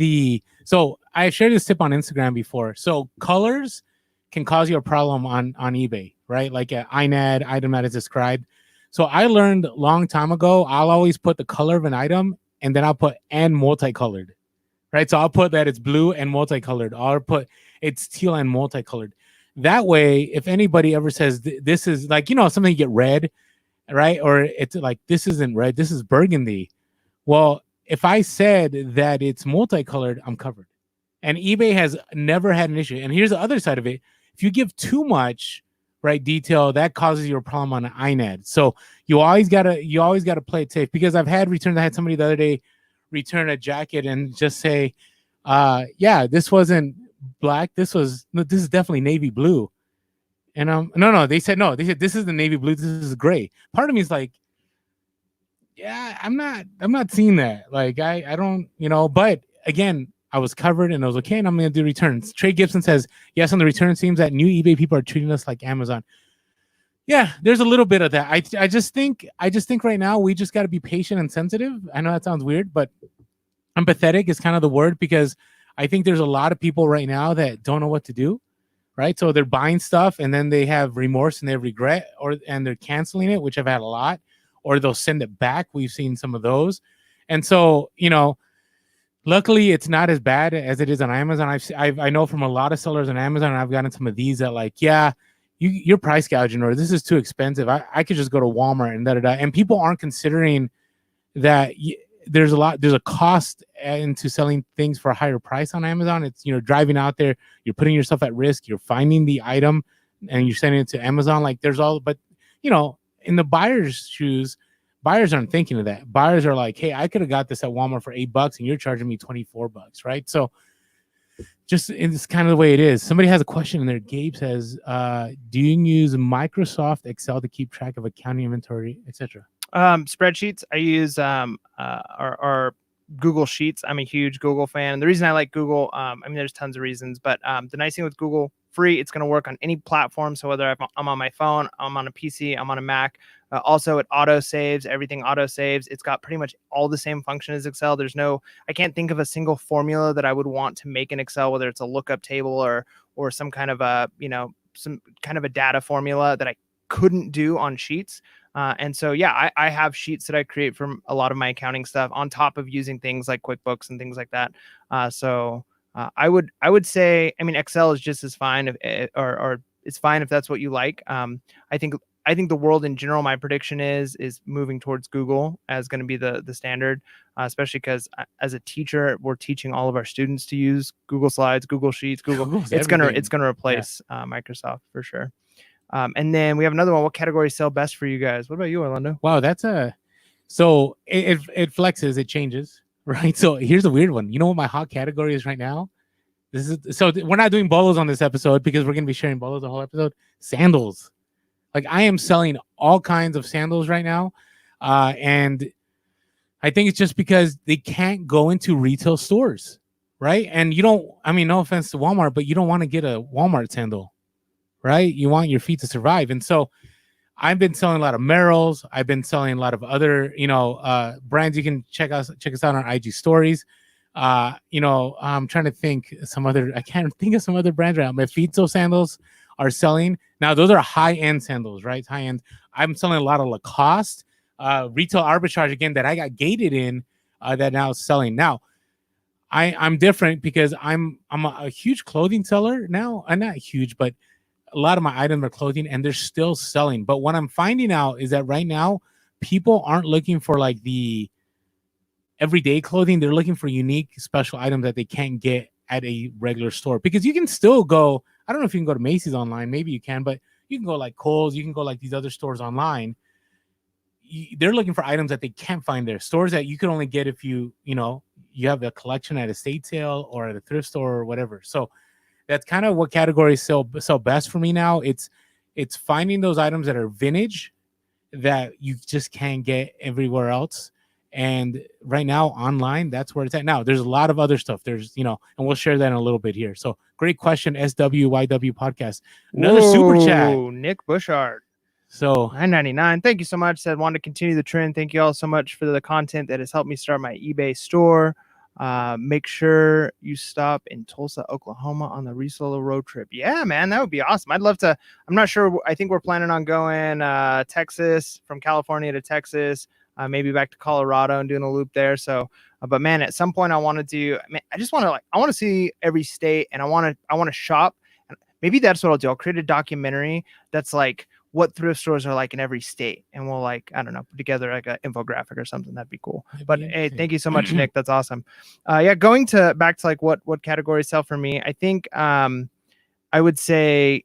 so I shared this tip on Instagram before. So colors can cause you a problem on eBay, right? Like an INAD item that is described. So I learned a long time ago, I'll always put the color of an item and then I'll put and multicolored, right? So I'll put that it's blue and multicolored. I'll put it's teal and multicolored. That way, if anybody ever says this is like, something you get red, right? Or it's like, this isn't red, this is burgundy. Well, if I said that it's multicolored, I'm covered. And eBay has never had an issue. And here's the other side of it. If you give too much, right, detail, that causes you a problem on an INAD. So you always gotta play it safe, because I've had returns. I had somebody the other day return a jacket and just say, yeah, this wasn't black. This is definitely navy blue. And no, they said this is the navy blue. This is gray. Part of me is like, yeah, I'm not seeing that. Like I don't, but again, I was covered and I was okay, and I'm gonna do returns. Trey Gibson says, yes, on the return, it seems that new eBay people are treating us like Amazon. Yeah, there's a little bit of that. I just think right now we just gotta be patient and sensitive. I know that sounds weird, but empathetic is kind of the word, because I think there's a lot of people right now that don't know what to do. Right. So they're buying stuff and then they have remorse and they have regret, and they're canceling it, which I've had a lot, or they'll send it back. We've seen some of those. And so, luckily it's not as bad as it is on Amazon. I know from a lot of sellers on Amazon, and I've gotten some of these that like, yeah, you're price gouging, or this is too expensive. I could just go to Walmart and da-da-da. And people aren't considering that there's a cost into selling things for a higher price on Amazon. It's, driving out there, you're putting yourself at risk, you're finding the item and you're sending it to Amazon. Like but in the buyer's shoes, buyers aren't thinking of that. Buyers are like, hey, I could have got this at Walmart for $8 and you're charging me $24, right? So just it's kind of the way it is. Somebody has a question in there. Gabe says, do you use Microsoft Excel to keep track of accounting, inventory, etc.? Spreadsheets. I use our Google Sheets. I'm a huge Google fan. And the reason I like Google, there's tons of reasons, but the nice thing with Google, free, it's going to work on any platform. So whether I'm on my phone, I'm on a PC, I'm on a Mac, Also, it auto saves, everything auto saves. It's got pretty much all the same function as Excel. I can't think of a single formula that I would want to make in Excel, whether it's a lookup table or some kind of some kind of a data formula that I couldn't do on Sheets. And so, yeah, I have sheets that I create from a lot of my accounting stuff on top of using things like QuickBooks and things like that. I would say, I mean, Excel is just as fine, or it's fine if that's what you like. I think the world in general, my prediction is moving towards Google as going to be the standard, especially because as a teacher, we're teaching all of our students to use Google Slides, Google Sheets, It's gonna replace Microsoft for sure. And then we have another one. What categories sell best for you guys? What about you, Orlando? Wow, so it flexes, it changes, right? So here's a weird one. You know what my hot category is right now? We're not doing BOLOs on this episode because we're gonna be sharing BOLOs the whole episode. Sandals. Like I am selling all kinds of sandals right now. And I think it's just because they can't go into retail stores, right? And no offense to Walmart, but you don't want to get a Walmart sandal, right? You want your feet to survive. And so I've been selling a lot of Merrells. I've been selling a lot of other, brands. You can check us out on IG stories. I'm trying to think I can't think of some other brands right now. Mephisto sandals are selling. Now, those are high-end sandals, right? High-end. I'm selling a lot of Lacoste, retail arbitrage, again, that I got gated in, that now is selling. Now, I'm different because I'm a huge clothing seller now. I'm not huge, but a lot of my items are clothing, and they're still selling. But what I'm finding out is that right now, people aren't looking for like the everyday clothing. They're looking for unique, special items that they can't get at a regular store, because you can still go. I don't know if you can go to Macy's online. Maybe you can, but you can go like Kohl's. You can go like these other stores online. They're looking for items that they can't find there. Stores that you can only get if you have a collection at a estate sale or at a thrift store or whatever. So that's kind of what categories sell best for me now. It's finding those items that are vintage that you just can't get everywhere else. And right now online, that's where it's at. Now there's a lot of other stuff. There's, and we'll share that in a little bit here. So great question, SWYW podcast. Another super chat. Nick Bushart. So $9.99. Thank you so much. Said, want to continue the trend. Thank you all so much for the content that has helped me start my eBay store. Make sure you stop in Tulsa, Oklahoma on the Reseller road trip. Yeah, man, that would be awesome. I'd love to. I'm not sure. I think we're planning on going Texas, from California to Texas, maybe back to Colorado and doing a loop there. So, but man, at some point I want to do. I just want to I want to see every state, and I want to shop. Maybe that's what I'll do. I'll create a documentary that's like what thrift stores are like in every state, and we'll put together like an infographic or something. That'd be cool. But hey, thank you so much, Nick. That's awesome. Going back to like what categories sell for me. I think I would say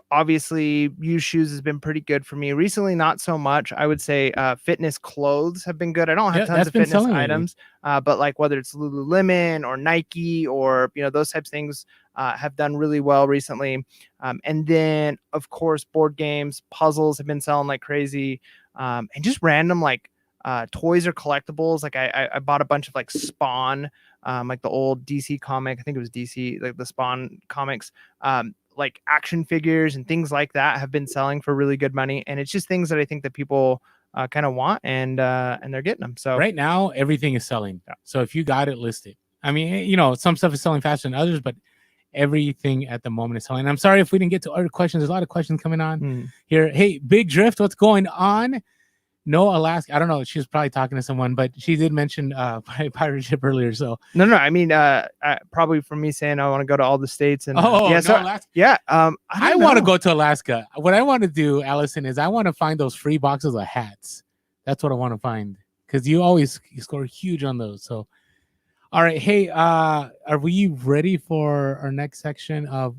obviously used shoes has been pretty good for me recently. Not so much. I would say fitness clothes have been good. I don't have tons of fitness items, but like whether it's Lululemon or Nike or those types of things have done really well recently. And then of course board games, puzzles have been selling like crazy, and just random like toys or collectibles. Like I bought a bunch of like Spawn, like the old DC comic. I think it was DC, like the Spawn comics. Like action figures and things like that have been selling for really good money. And it's just things that I think that people kind of want, and they're getting them. So right now everything is selling. So if you got it listed, I mean, some stuff is selling faster than others, but everything at the moment is selling. I'm sorry if we didn't get to other questions. There's a lot of questions coming on here. Hey, Big Drift, what's going on? No, Alaska. I don't know. She was probably talking to someone, but she did mention pirate ship earlier. So no. I mean, probably from me saying I want to go to all the states and Alaska. Yeah. I want to go to Alaska. What I want to do, Allison, is I want to find those free boxes of hats. That's what I want to find, because you score huge on those. So, all right. Hey, are we ready for our next section of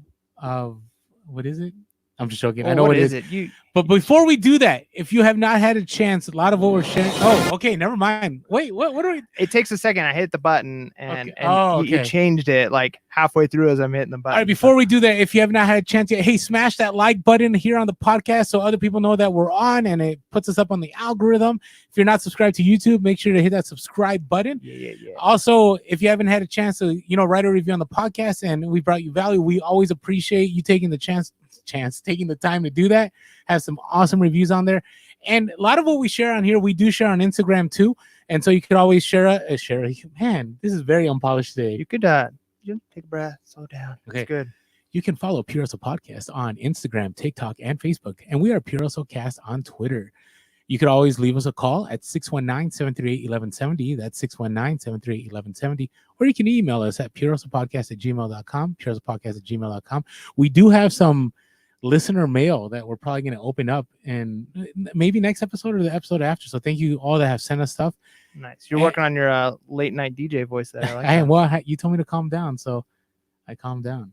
what is it? I'm just joking. I know what it is. But before we do that, if you have not had a chance, a lot of what we're sharing. Oh, okay. Never mind. Wait, what are we? It takes a second. I hit the button and okay. You changed it like halfway through as I'm hitting the button. All right. Before we do that, if you have not had a chance yet, hey, smash that like button here on the podcast so other people know that we're on, and it puts us up on the algorithm. If you're not subscribed to YouTube, make sure to hit that subscribe button. Yeah. Also, if you haven't had a chance to, write a review on the podcast and we brought you value, we always appreciate you taking the time to do that. Have some awesome reviews on there. And a lot of what we share on here, we do share on Instagram too. And so you could always share. Man, this is very unpolished today. You could you take a breath, slow down. Okay. It's good. You can follow Pure Hustle Podcast on Instagram, TikTok, and Facebook. And we are Pure Hustle Cast on Twitter. You could always leave us a call at 619-738-1170. That's 619-738-1170. Or you can email us at purehustlepodcast@gmail.com, purehustlepodcast@gmail.com. We do have some listener mail that we're probably going to open up and maybe next episode or the episode after. So thank you all that have sent us stuff. Nice. You're working on your late night DJ voice there. I am. Well, you told me to calm down, so I calmed down.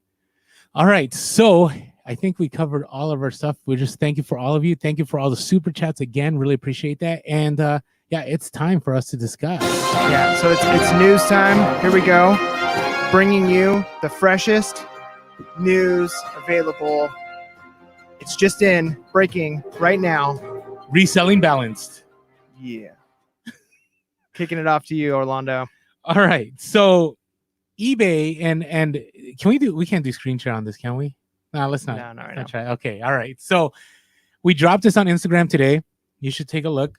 All right. So I think we covered all of our stuff. We just thank you for all of you. Thank you for all the super chats again. Really appreciate that. And yeah, it's time for us to discuss. Yeah. So it's news time. Here we go. Bringing you the freshest news available. It's just breaking right now. Reselling balanced. Yeah. Kicking it off to you, Orlando. All right. So eBay and we can't do screen share on this, can we? No, let's not. No, right now. Try. Okay. All right. So we dropped this on Instagram today. You should take a look.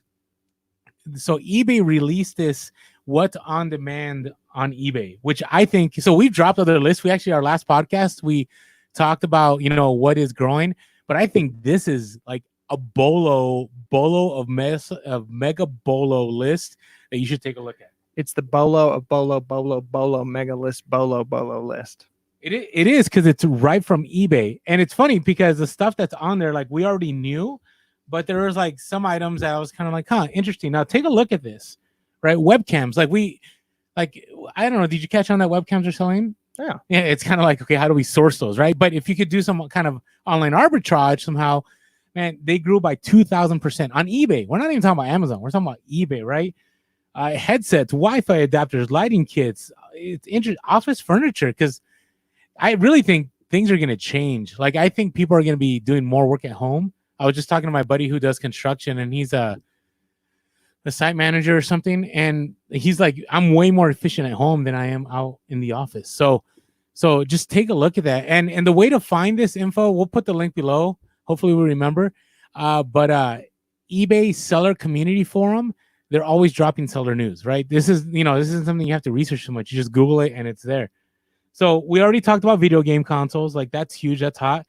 So eBay released this what's on demand on eBay, which I think, so we've dropped other lists. We actually, our last podcast, we talked about, what is growing, but I think this is like a bolo of mega bolo list that you should take a look at. It's the bolo of bolo mega list bolo list. It is because it's right from eBay. And it's funny because the stuff that's on there, like we already knew, but there was like some items that I was kind of like, interesting. Now take a look at this, right? Webcams. I don't know. Did you catch on that webcams are selling? Yeah. Yeah. It's kind of like, okay, how do we source those, right? But if you could do some kind of online arbitrage somehow, man, they grew by 2,000% on eBay. We're not even talking about Amazon. We're talking about eBay, right? Headsets, Wi-Fi adapters, lighting kits, it's interesting. Office furniture, because I really think things are going to change. Like, I think people are going to be doing more work at home. I was just talking to my buddy who does construction, and he's a site manager or something. And he's like, I'm way more efficient at home than I am out in the office. So just take a look at that. And the way to find this info, we'll put the link below. Hopefully we remember. But eBay seller community forum, they're always dropping seller news, right? This isn't something you have to research so much. You just Google it and it's there. So we already talked about video game consoles. Like, that's huge. That's hot.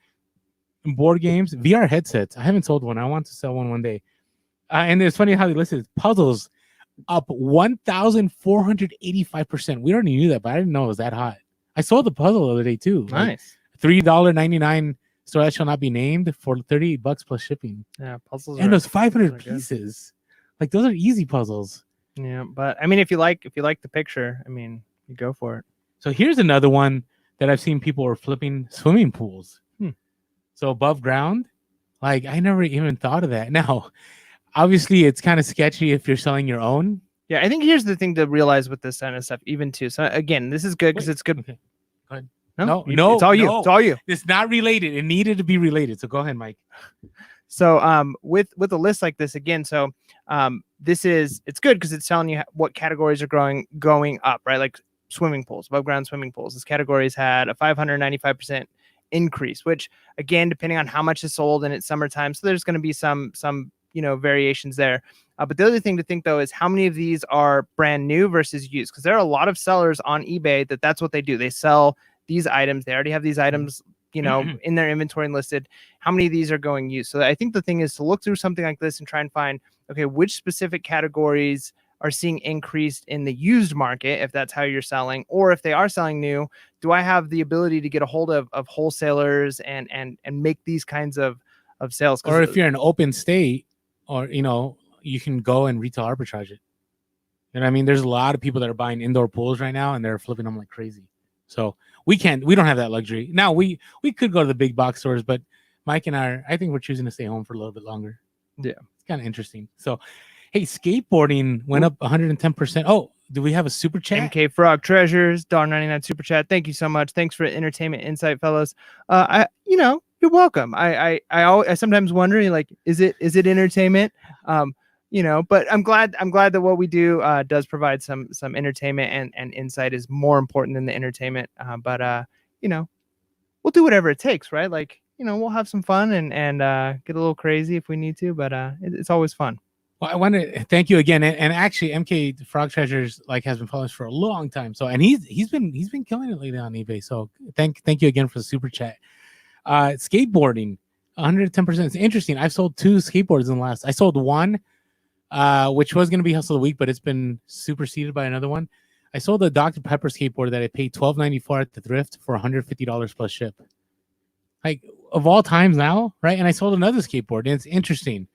And board games, VR headsets. I haven't sold one. I want to sell one day. And it's funny how they listed puzzles up 1,485%. We already knew that, but I didn't know it was that hot. I sold the puzzle the other day too. Nice. Like $3.99 store that shall not be named for $30 plus shipping. Yeah, puzzles. And those 500 pieces. Like, those are easy puzzles. Yeah, but I mean, if you like the picture, I mean, you go for it. So here's another one that I've seen people are flipping swimming pools. So above ground, like, I never even thought of that. Now, obviously, it's kind of sketchy if you're selling your own. Yeah, I think here's the thing to realize with this kind of stuff, even too. So again, this is good because it's good. Okay. Go ahead. No, it's all you. It's all you. It's not related. It needed to be related. So go ahead, Mike. So with a list like this again, so it's good because it's telling you what categories are going up, right? Like swimming pools, above ground swimming pools. This category's had a 595% increase, which again, depending on how much is sold and it's summertime, so there's going to be some variations there. But the other thing to think though is how many of these are brand new versus used, because there are a lot of sellers on eBay that's what they do. They sell these items. They already have these items, in their inventory and listed. How many of these are going used? So I think the thing is to look through something like this and try and find, okay, which specific categories are seeing increased in the used market, if that's how you're selling, or if they are selling new, do I have the ability to get a hold of wholesalers and make these kinds of sales? Or if you're in an open state, or, you can go and retail arbitrage it. You know what I mean? There's a lot of people that are buying indoor pools right now and they're flipping them like crazy. So we don't have that luxury. Now we could go to the big box stores, but Mike and I think we're choosing to stay home for a little bit longer. Yeah. It's kind of interesting. So, hey, skateboarding went up 110%. Oh, do we have a super chat? MK Frog Treasures, $1.99 super chat. Thank you so much. Thanks for entertainment insight, fellas. You're welcome. I sometimes wonder, like, is it entertainment? But I'm glad that what we do does provide some entertainment and insight is more important than the entertainment. We'll do whatever it takes, right? Like, we'll have some fun and get a little crazy if we need to, but it's always fun. Well, I want to thank you again, and actually, MK Frog Treasures has been published for a long time. So, and he's been killing it lately on eBay. So, thank you again for the super chat. Skateboarding, 110%. It's interesting. I've sold 2 skateboards in the last. I sold one, which was going to be hustle of the week, but it's been superseded by another one. I sold a Dr. Pepper skateboard that I paid $12.94 at the thrift for $150 plus ship. Like, of all times now, right? And I sold another skateboard, and it's interesting.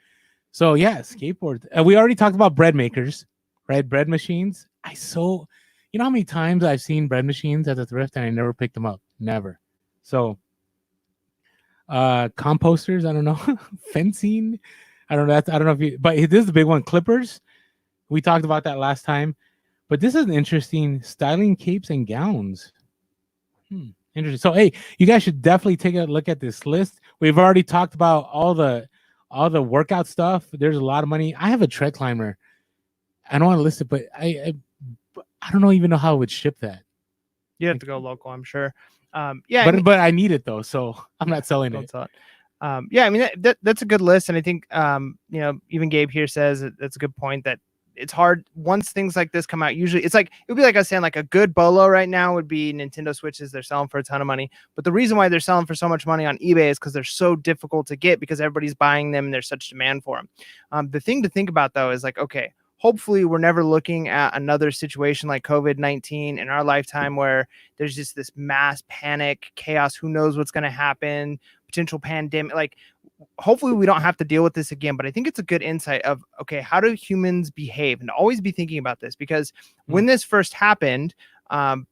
So yeah, skateboard. We already talked about bread makers, right? Bread machines. You know how many times I've seen bread machines at the thrift and I never picked them up? Never. So composters, I don't know. Fencing. I don't know. I don't know if you, but this is the big one. Clippers. We talked about that last time. But this is interesting. Styling capes and gowns. Interesting. So hey, you guys should definitely take a look at this list. We've already talked about all the workout stuff. There's a lot of money. I have a tread climber. I don't want to list it, but I don't even know how I would ship that. You have to go local, I'm sure. But I need it though, so I'm not selling it. Yeah, I mean that's a good list, and I think even Gabe here says that's a good point, that it's hard once things like this come out. Usually it's like, it would be like I was saying, like a good bolo right now would be Nintendo Switches. They're selling for a ton of money, but the reason why they're selling for so much money on eBay is because they're so difficult to get, because everybody's buying them and there's such demand for them. The thing to think about though is like, okay, hopefully we're never looking at another situation like COVID-19 in our lifetime where there's just this mass panic, chaos, who knows what's going to happen, potential pandemic. Like, hopefully we don't have to deal with this again, but I think it's a good insight of, okay, how do humans behave? And always be thinking about this, because when this first happened,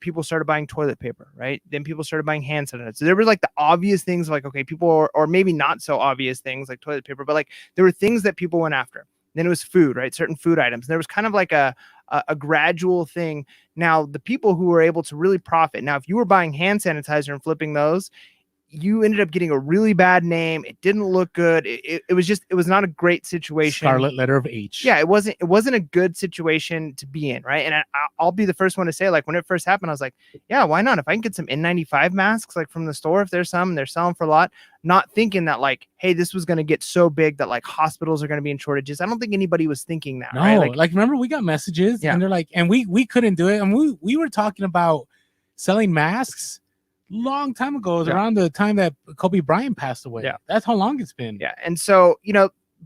people started buying toilet paper, right? Then people started buying hand sanitizer. So there were like the obvious things, like, okay, people, or maybe not so obvious things like toilet paper, but like there were things that people went after. Then it was food, right? Certain food items. There was kind of like a gradual thing. Now, the people who were able to really profit. Now, if you were buying hand sanitizer and flipping those, you ended up getting a really bad name. It didn't look good. It was not a great situation. Scarlet letter of H. Yeah, it wasn't a good situation to be in, right? And I'll be the first one to say, like, when it first happened, I was like, yeah, why not? If I can get some N95 masks, like from the store, if there's some, they're selling for a lot, not thinking that like, hey, this was going to get so big that like hospitals are going to be in shortages. I don't think anybody was thinking that, no, right? Like remember we got messages and they're like, and we couldn't do it. And we were talking about selling masks long time ago. It was around the time that Kobe Bryant passed away. Yeah, that's how long it's been. Yeah, and so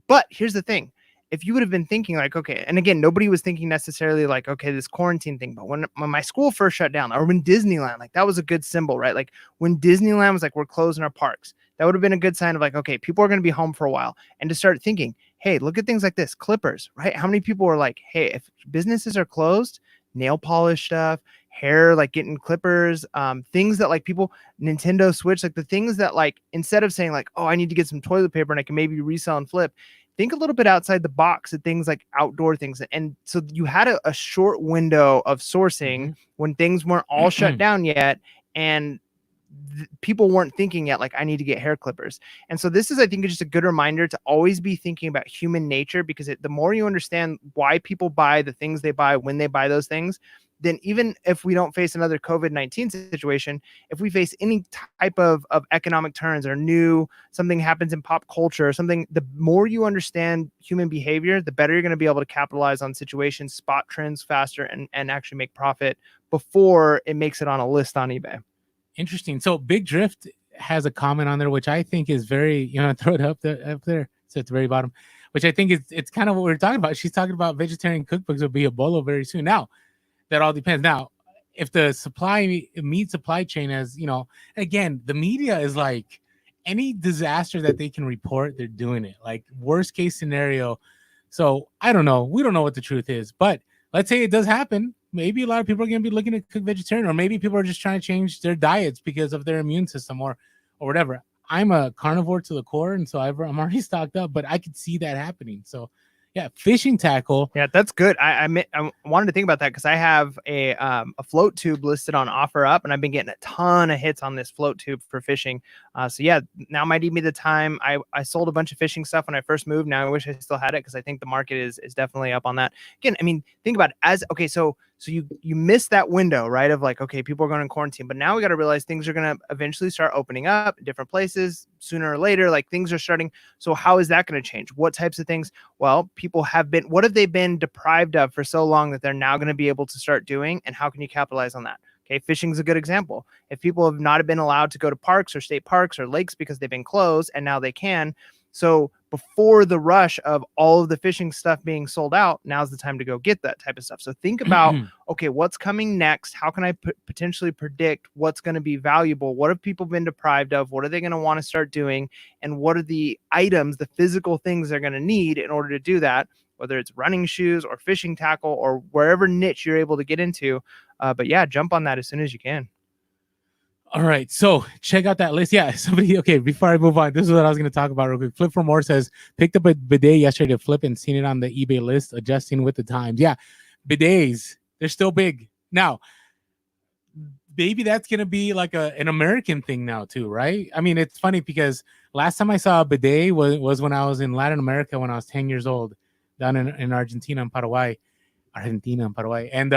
but here's the thing: if you would have been thinking like, okay, and again, nobody was thinking necessarily like, okay, this quarantine thing, but when my school first shut down, or when Disneyland, like that was a good symbol, right? Like when Disneyland was like, we're closing our parks, that would have been a good sign of like, okay, people are going to be home for a while, and to start thinking, hey, look at things like this, clippers, right? How many people were like, hey, if businesses are closed, nail polish stuff, hair, like getting clippers, things that like people, Nintendo Switch, like the things that like, instead of saying like, oh, I need to get some toilet paper and I can maybe resell and flip, think a little bit outside the box at things like outdoor things. And so you had a short window of sourcing when things weren't all shut down yet, and people weren't thinking yet like, I need to get hair clippers. And so this is, I think, just a good reminder to always be thinking about human nature, because the more you understand why people buy the things they buy when they buy those things, then even if we don't face another COVID-19 situation, if we face any type of economic turns or something happens in pop culture or something, the more you understand human behavior, the better you're going to be able to capitalize on situations, spot trends faster, and actually make profit before it makes it on a list on eBay. Interesting. So Big Drift has a comment on there, which I think is very, throw it up there. So at the very bottom, which I think it's kind of what we're talking about. She's talking about vegetarian cookbooks will be a bolo very soon. Now, that all depends. Now, if the meat supply chain has, again, the media is like any disaster that they can report, they're doing it. Like worst case scenario. So I don't know. We don't know what the truth is, but let's say it does happen. Maybe a lot of people are going to be looking to cook vegetarian, or maybe people are just trying to change their diets because of their immune system or whatever. I'm a carnivore to the core, and so I'm already stocked up, but I could see that happening. So yeah, fishing tackle. Yeah, that's good. I wanted to think about that because I have a float tube listed on OfferUp, and I've been getting a ton of hits on this float tube for fishing. So yeah, now might be the time. I sold a bunch of fishing stuff when I first moved. Now I wish I still had it because I think the market is definitely up on that. Again, I mean, think about it as, okay, so So you miss that window, right? Of like, okay, people are going to quarantine, but now we got to realize things are going to eventually start opening up in different places sooner or later. Like things are starting. So how is that going to change? What types of things? Well, what have they been deprived of for so long that they're now going to be able to start doing? And how can you capitalize on that? Okay, fishing is a good example. If people have not been allowed to go to parks or state parks or lakes because they've been closed and now they can. So before the rush of all of the fishing stuff being sold out, now's the time to go get that type of stuff. So think about, okay, what's coming next? How can I potentially predict what's going to be valuable? What have people been deprived of? What are they going to want to start doing? And what are the items, the physical things they're going to need in order to do that? Whether it's running shoes or fishing tackle or wherever niche you're able to get into. But yeah, jump on that as soon as you can. All right, so check out that list. Yeah, somebody. Okay, before I move on, this is what I was going to talk about real quick. Flip for More says picked up a bidet yesterday to flip and seen it on the eBay list, adjusting with the times. Yeah, bidets, they're still big now. Maybe that's going to be like an American thing now too, right? I mean, it's funny because last time I saw a bidet was when I was in Latin America when I was 10 years old, down in Argentina and Paraguay, and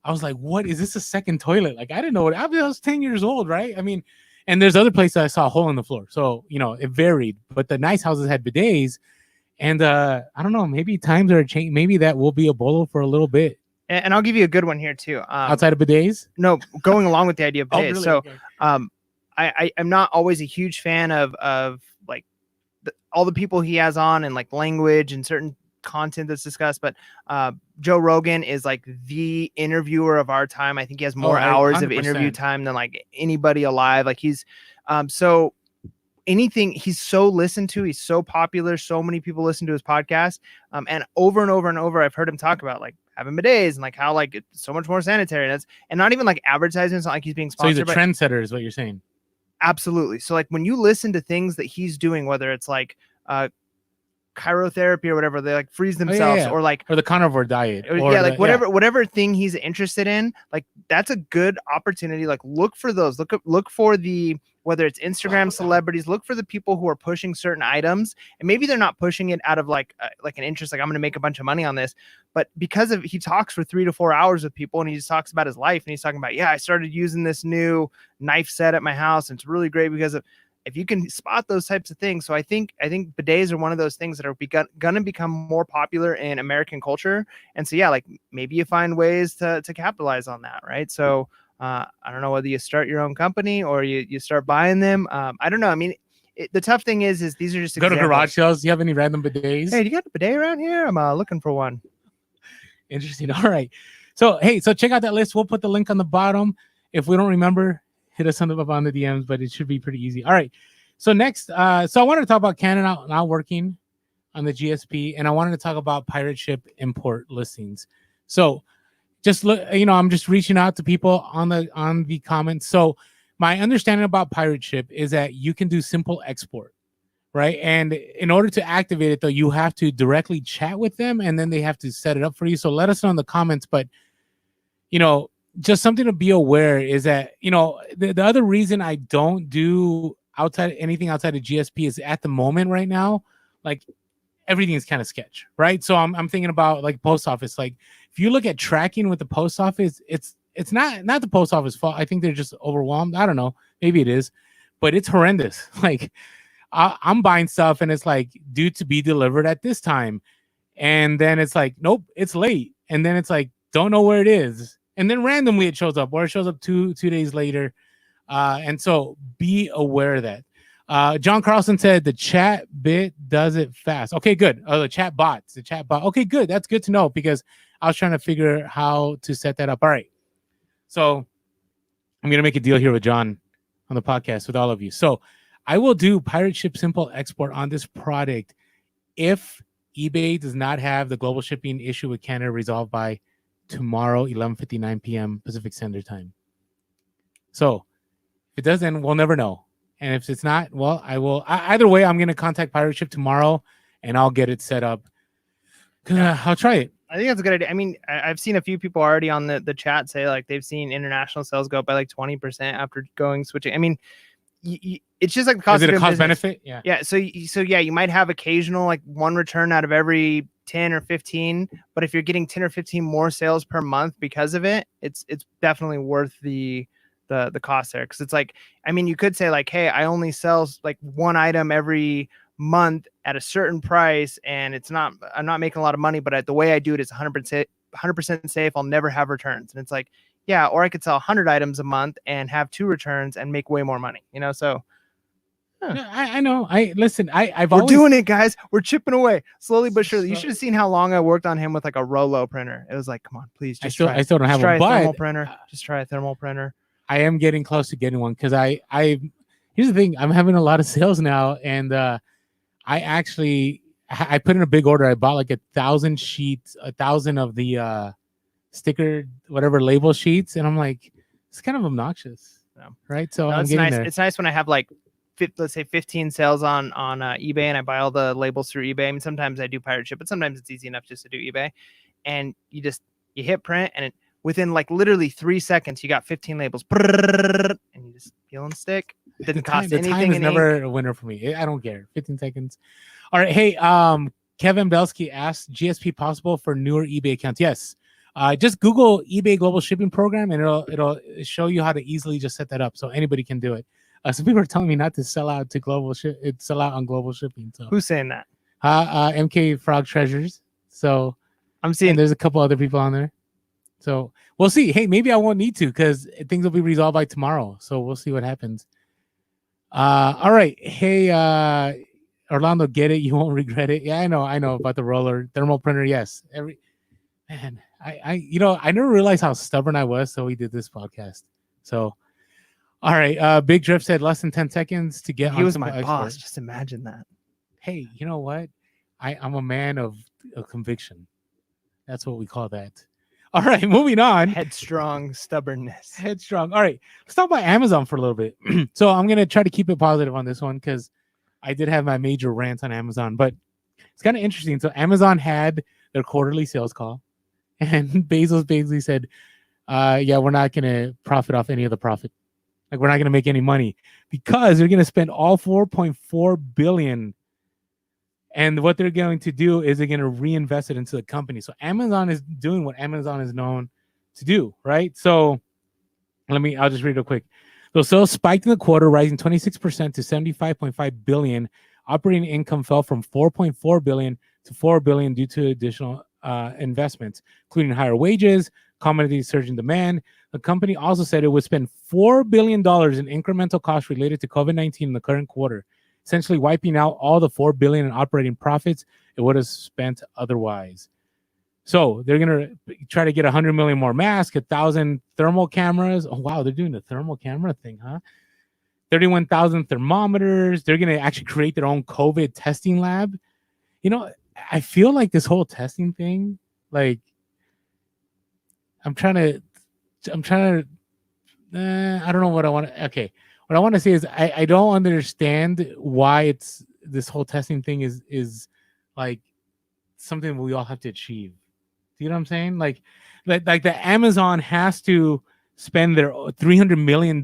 I was like, what is this, a second toilet? Like, I didn't know what I was 10 years old, right? I mean, and there's other places I saw a hole in the floor. So, it varied. But the nice houses had bidets. And I don't know, maybe times are changing. Maybe that will be a bolo for a little bit. And I'll give you a good one here too. Outside of bidets? No, going along with the idea of bidets. Really? So Okay. I'm not always a huge fan of like all the people he has on and like language and certain content that's discussed, but Joe Rogan is like the interviewer of our time. I think he has more hours 100%. of interview time than like anybody alive. Like he's so anything, he's so listened to, he's so popular, so many people listen to his podcast, and over I've heard him talk about like having bidets and like how like it's so much more sanitary, and not even like advertising. It's not like he's being sponsored. So he's a trendsetter is what you're saying. Absolutely. So like when you listen to things that he's doing, whether it's like chirotherapy or whatever, they like freeze themselves or the carnivore diet whatever thing he's interested in, like that's a good opportunity. Like look for those, look for the, whether it's Instagram celebrities, look for the people who are pushing certain items, and maybe they're not pushing it out of like an interest, like I'm going to make a bunch of money on this, but because of he talks for 3 to 4 hours with people and he just talks about his life, and he's talking about, I started using this new knife set at my house and it's really great because of, if you can spot those types of things. So I think bidets are one of those things that are going to become more popular in American culture. And so, like maybe you find ways to capitalize on that. Right. So I don't know whether you start your own company or you start buying them. I don't know. I mean, the tough thing is these are just go examples. To garage sales. Do you have any random bidets? Hey, do you got a bidet around here? I'm looking for one. Interesting. All right. So, hey, check out that list. We'll put the link on the bottom. If we don't remember, hit us on the DMs, but it should be pretty easy. All right. So next, so I wanted to talk about Canada not working on the GSP, and I wanted to talk about pirate ship import listings. So just look, I'm just reaching out to people on the comments. So my understanding about pirate ship is that you can do simple export, right? And in order to activate it, though, you have to directly chat with them, and then they have to set it up for you. So let us know in the comments. But just something to be aware is that the other reason I don't do anything outside of GSP is at the moment right now, like everything is kind of sketch, right? So I'm thinking about like post office. Like if you look at tracking with the post office, it's not the post office fault. I think they're just overwhelmed. I don't know, maybe it is, but it's horrendous. Like I'm buying stuff and it's like due to be delivered at this time, and then it's like nope, it's late, and then it's like don't know where it is, and then randomly it shows up, or it shows up two days later. And so be aware of that. John Carlson said the chat bit does it fast. Okay, good. The chat bot. Okay, good. That's good to know because I was trying to figure how to set that up. All right. So I'm going to make a deal here with John on the podcast with all of you. So I will do pirate ship simple export on this product if eBay does not have the global shipping issue with Canada resolved by tomorrow, 11:59 p.m. Pacific Standard Time. So if it doesn't, we'll never know. And if it's not, well, I will. Either way, I'm going to contact Pirate Ship tomorrow, and I'll get it set up. I'll try it. I think that's a good idea. I mean, I've seen a few people already on the chat say like they've seen international sales go up by like 20% after switching. I mean, it's just like the cost. Is it a cost business. benefit? Yeah. Yeah. So you might have occasional like one return out of every 10 or 15, but if you're getting 10 or 15 more sales per month because of it, it's definitely worth the cost there. Because it's like, I mean, you could say like, hey, I only sell like one item every month at a certain price, and I'm not making a lot of money, but the way I do it is 100% safe. I'll never have returns. And it's like, yeah, or I could sell 100 items a month and have 2 returns and make way more money, so. Yeah, I know. We're always doing it, guys. We're chipping away slowly but surely. You should have seen how long I worked on him with like a Rolo printer. It was like, come on, please, just try. I still don't have try one, a thermal printer. Just try a thermal printer. I am getting close to getting one because here's the thing. I'm having a lot of sales now, and I put in a big order. I bought like 1,000 sheets, 1,000 of the sticker whatever label sheets, and I'm like, it's kind of obnoxious, right? So I'm getting nice. there. It's nice when I have like, let's say 15 sales on eBay, and I buy all the labels through eBay. I mean, sometimes I do pirate ship, but sometimes it's easy enough just to do eBay. And you hit print, and within like literally 3 seconds, you got 15 labels, and you just peel and stick. It didn't cost anything. The time is never a winner for me. I don't care. 15 seconds. All right. Hey, Kevin Belsky asked, GSP possible for newer eBay accounts? Yes. Just Google eBay Global Shipping Program, and it'll show you how to easily just set that up, so anybody can do it. Some people are telling me not to sell out on global shipping. So who's saying that? MK Frog Treasures. So I'm seeing there's a couple other people on there. So we'll see. Hey, maybe I won't need to because things will be resolved by tomorrow. So we'll see what happens. All right. Hey, Orlando, get it? You won't regret it. Yeah, I know about the roller thermal printer. Yes. I never realized how stubborn I was. So we did this podcast. So. All right. Big Drip said less than 10 seconds to get. He was my boss. Just imagine that. Hey, you know what? I'm a man of conviction. That's what we call that. All right. Moving on. Headstrong stubbornness. Headstrong. All right. Let's talk about Amazon for a little bit. So I'm going to try to keep it positive on this one because I did have my major rant on Amazon, but it's kind of interesting. So Amazon had their quarterly sales call, and Bezos basically said, yeah, we're not going to profit off any of the profit. Like, we're not going to make any money because they're going to spend all 4.4 billion. And what they're going to do is they're going to reinvest it into the company. So Amazon is doing what Amazon is known to do, right? So I'll just read real quick. So sales spiked in the quarter, rising 26% to 75.5 billion. Operating income fell from 4.4 billion to 4 billion due to additional investments, including higher wages, commodity surge in demand. The company also said it would spend $4 billion in incremental costs related to COVID-19 in the current quarter, essentially wiping out all the $4 billion in operating profits it would have spent otherwise. So they're going to try to get 100 million more masks, 1,000 thermal cameras. Oh, wow, they're doing the thermal camera thing, huh? 31,000 thermometers. They're going to actually create their own COVID testing lab. I feel like this whole testing thing, like, I'm trying to, I don't know what I want to, okay. What I want to say is I don't understand why this whole testing thing is like something we all have to achieve. Do you know what I'm saying? Like the Amazon has to spend their $300 million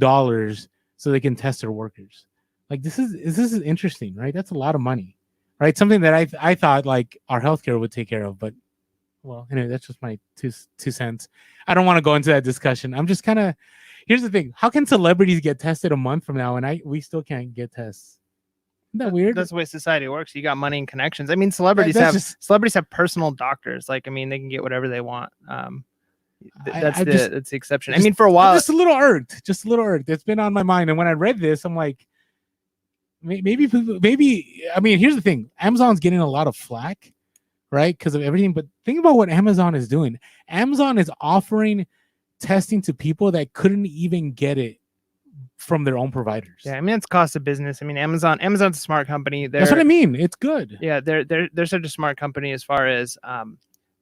so they can test their workers. Like, this is interesting, right? That's a lot of money, right? Something that I thought like our healthcare would take care of, but well, anyway, that's just my two cents. I don't want to go into that discussion. I'm just kind of, here's the thing. How can celebrities get tested a month from now and we still can't get tests? Isn't that weird? That's the way society works. You got money and connections. I mean, celebrities have personal doctors. Like, I mean, they can get whatever they want. That's the exception. I mean, for a while, I'm just a little irked. It's been on my mind. And when I read this, I'm like, maybe, I mean, here's the thing. Amazon's getting a lot of flack, right? Because of everything. But think about what Amazon is doing. Amazon is offering testing to people that couldn't even get it from their own providers. Yeah, I mean, it's cost of business. I mean, Amazon's a smart company. That's what I mean. It's good. Yeah, they're such a smart company as far as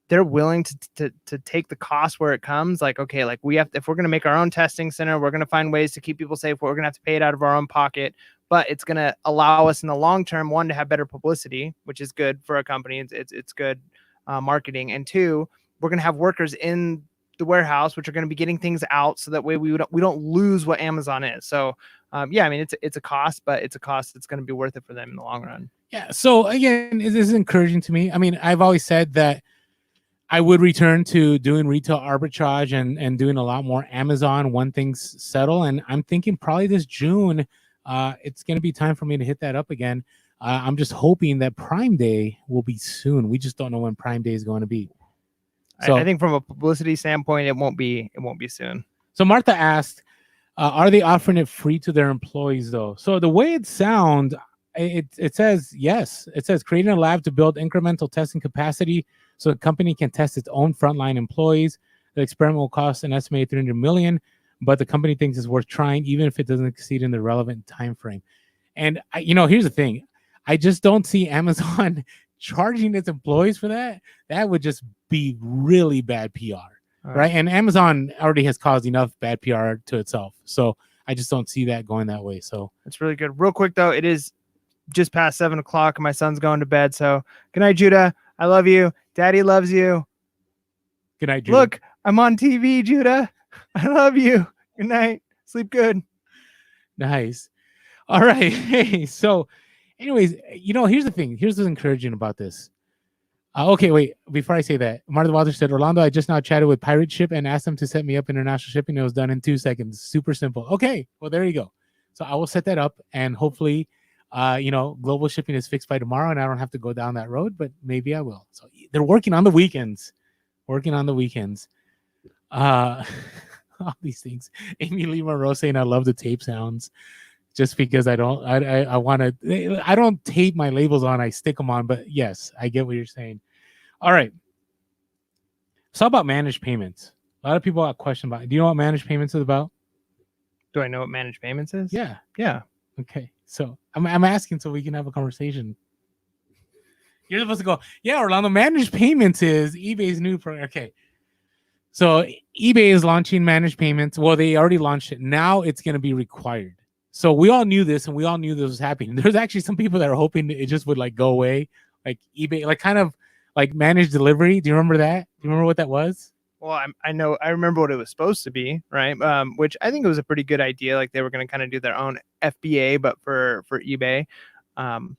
they're willing to take the cost where it comes. Like, okay, like if we're going to make our own testing center, we're going to find ways to keep people safe. We're going to have to pay it out of our own pocket, but it's going to allow us in the long term, one, to have better publicity, which is good for a company. It's good marketing. And two, we're going to have workers in the warehouse, which are going to be getting things out so that way we don't lose what Amazon is. So yeah, I mean, it's a cost, but it's a cost that's going to be worth it for them in the long run. Yeah. So again, this is encouraging to me. I mean, I've always said that I would return to doing retail arbitrage and doing a lot more Amazon when things settle. And I'm thinking probably this June, it's going to be time for me to hit that up again. I'm just hoping that Prime Day will be soon. We just don't know when Prime Day is going to be. So I think from a publicity standpoint, it won't be soon. So Martha asked, are they offering it free to their employees though? So the way it sounds, it says yes. It says creating a lab to build incremental testing capacity so the company can test its own frontline employees. The experiment will cost an estimated $300 million, but the company thinks it's worth trying even if it doesn't exceed in the relevant time frame. And here's the thing. I just don't see Amazon charging its employees for that. That would just be really bad PR. Right. And Amazon already has caused enough bad PR to itself. So I just don't see that going that way. So it's really good. Real quick, though, it is just past 7 o'clock and my son's going to bed. So good night, Judah. I love you. Daddy loves you. Good night, Judah. Look, I'm on TV, Judah. I love you. Good night. Sleep good. Nice. All right. Hey, so anyways, here's the thing. Here's what's encouraging about this. Okay, wait. Before I say that, Martha Walters said, Orlando, I just now chatted with Pirate Ship and asked them to set me up international shipping. It was done in 2 seconds. Super simple. Okay, well, there you go. So I will set that up, and hopefully, global shipping is fixed by tomorrow, and I don't have to go down that road, but maybe I will. So they're working on the weekends. All these things. Amy Lee Monroe saying, I love the tape sounds. Just because I don't tape my labels on, I stick them on. But yes, I get what you're saying. All right. So about managed payments. A lot of people have a question about it. Do you know what managed payments is about? Do I know what managed payments is? Yeah. Yeah. Okay. So I'm asking so we can have a conversation. You're supposed to go, yeah, Orlando, managed payments is eBay's new program. Okay. So eBay is launching managed payments. Well, they already launched it. Now it's going to be required. So we all knew this, and we all knew this was happening. There's actually some people that are hoping it just would go away, like eBay, kind of like managed delivery. Do you remember that? Do you remember what that was? Well, I remember what it was supposed to be, right? Which I think it was a pretty good idea. Like they were going to kind of do their own FBA, but for eBay. And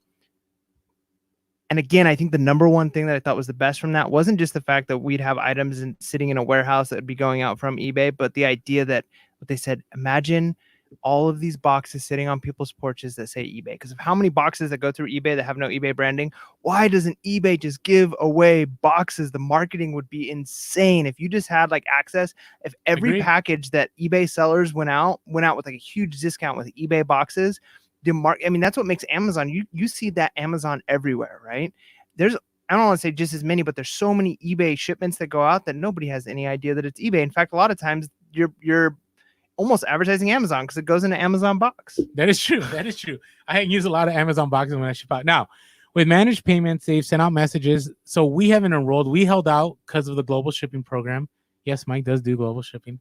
again, I think the number one thing that I thought was the best from that wasn't just the fact that we'd have items sitting in a warehouse that would be going out from eBay, but the idea that what they said, imagine all of these boxes sitting on people's porches that say eBay, because of how many boxes that go through eBay that have no eBay branding. Why doesn't eBay just give away boxes? The marketing would be insane if you just had access. If every package that eBay sellers went out with a huge discount with eBay boxes. That's what makes Amazon. You see that Amazon everywhere, right? I don't want to say just as many, but there's so many eBay shipments that go out that nobody has any idea that it's eBay. In fact, a lot of times you're almost advertising Amazon because it goes into Amazon box. That is true. I use a lot of Amazon boxes when I ship out. Now, with managed payments, they've sent out messages. So we haven't enrolled. We held out because of the global shipping program. Yes, Mike does do global shipping.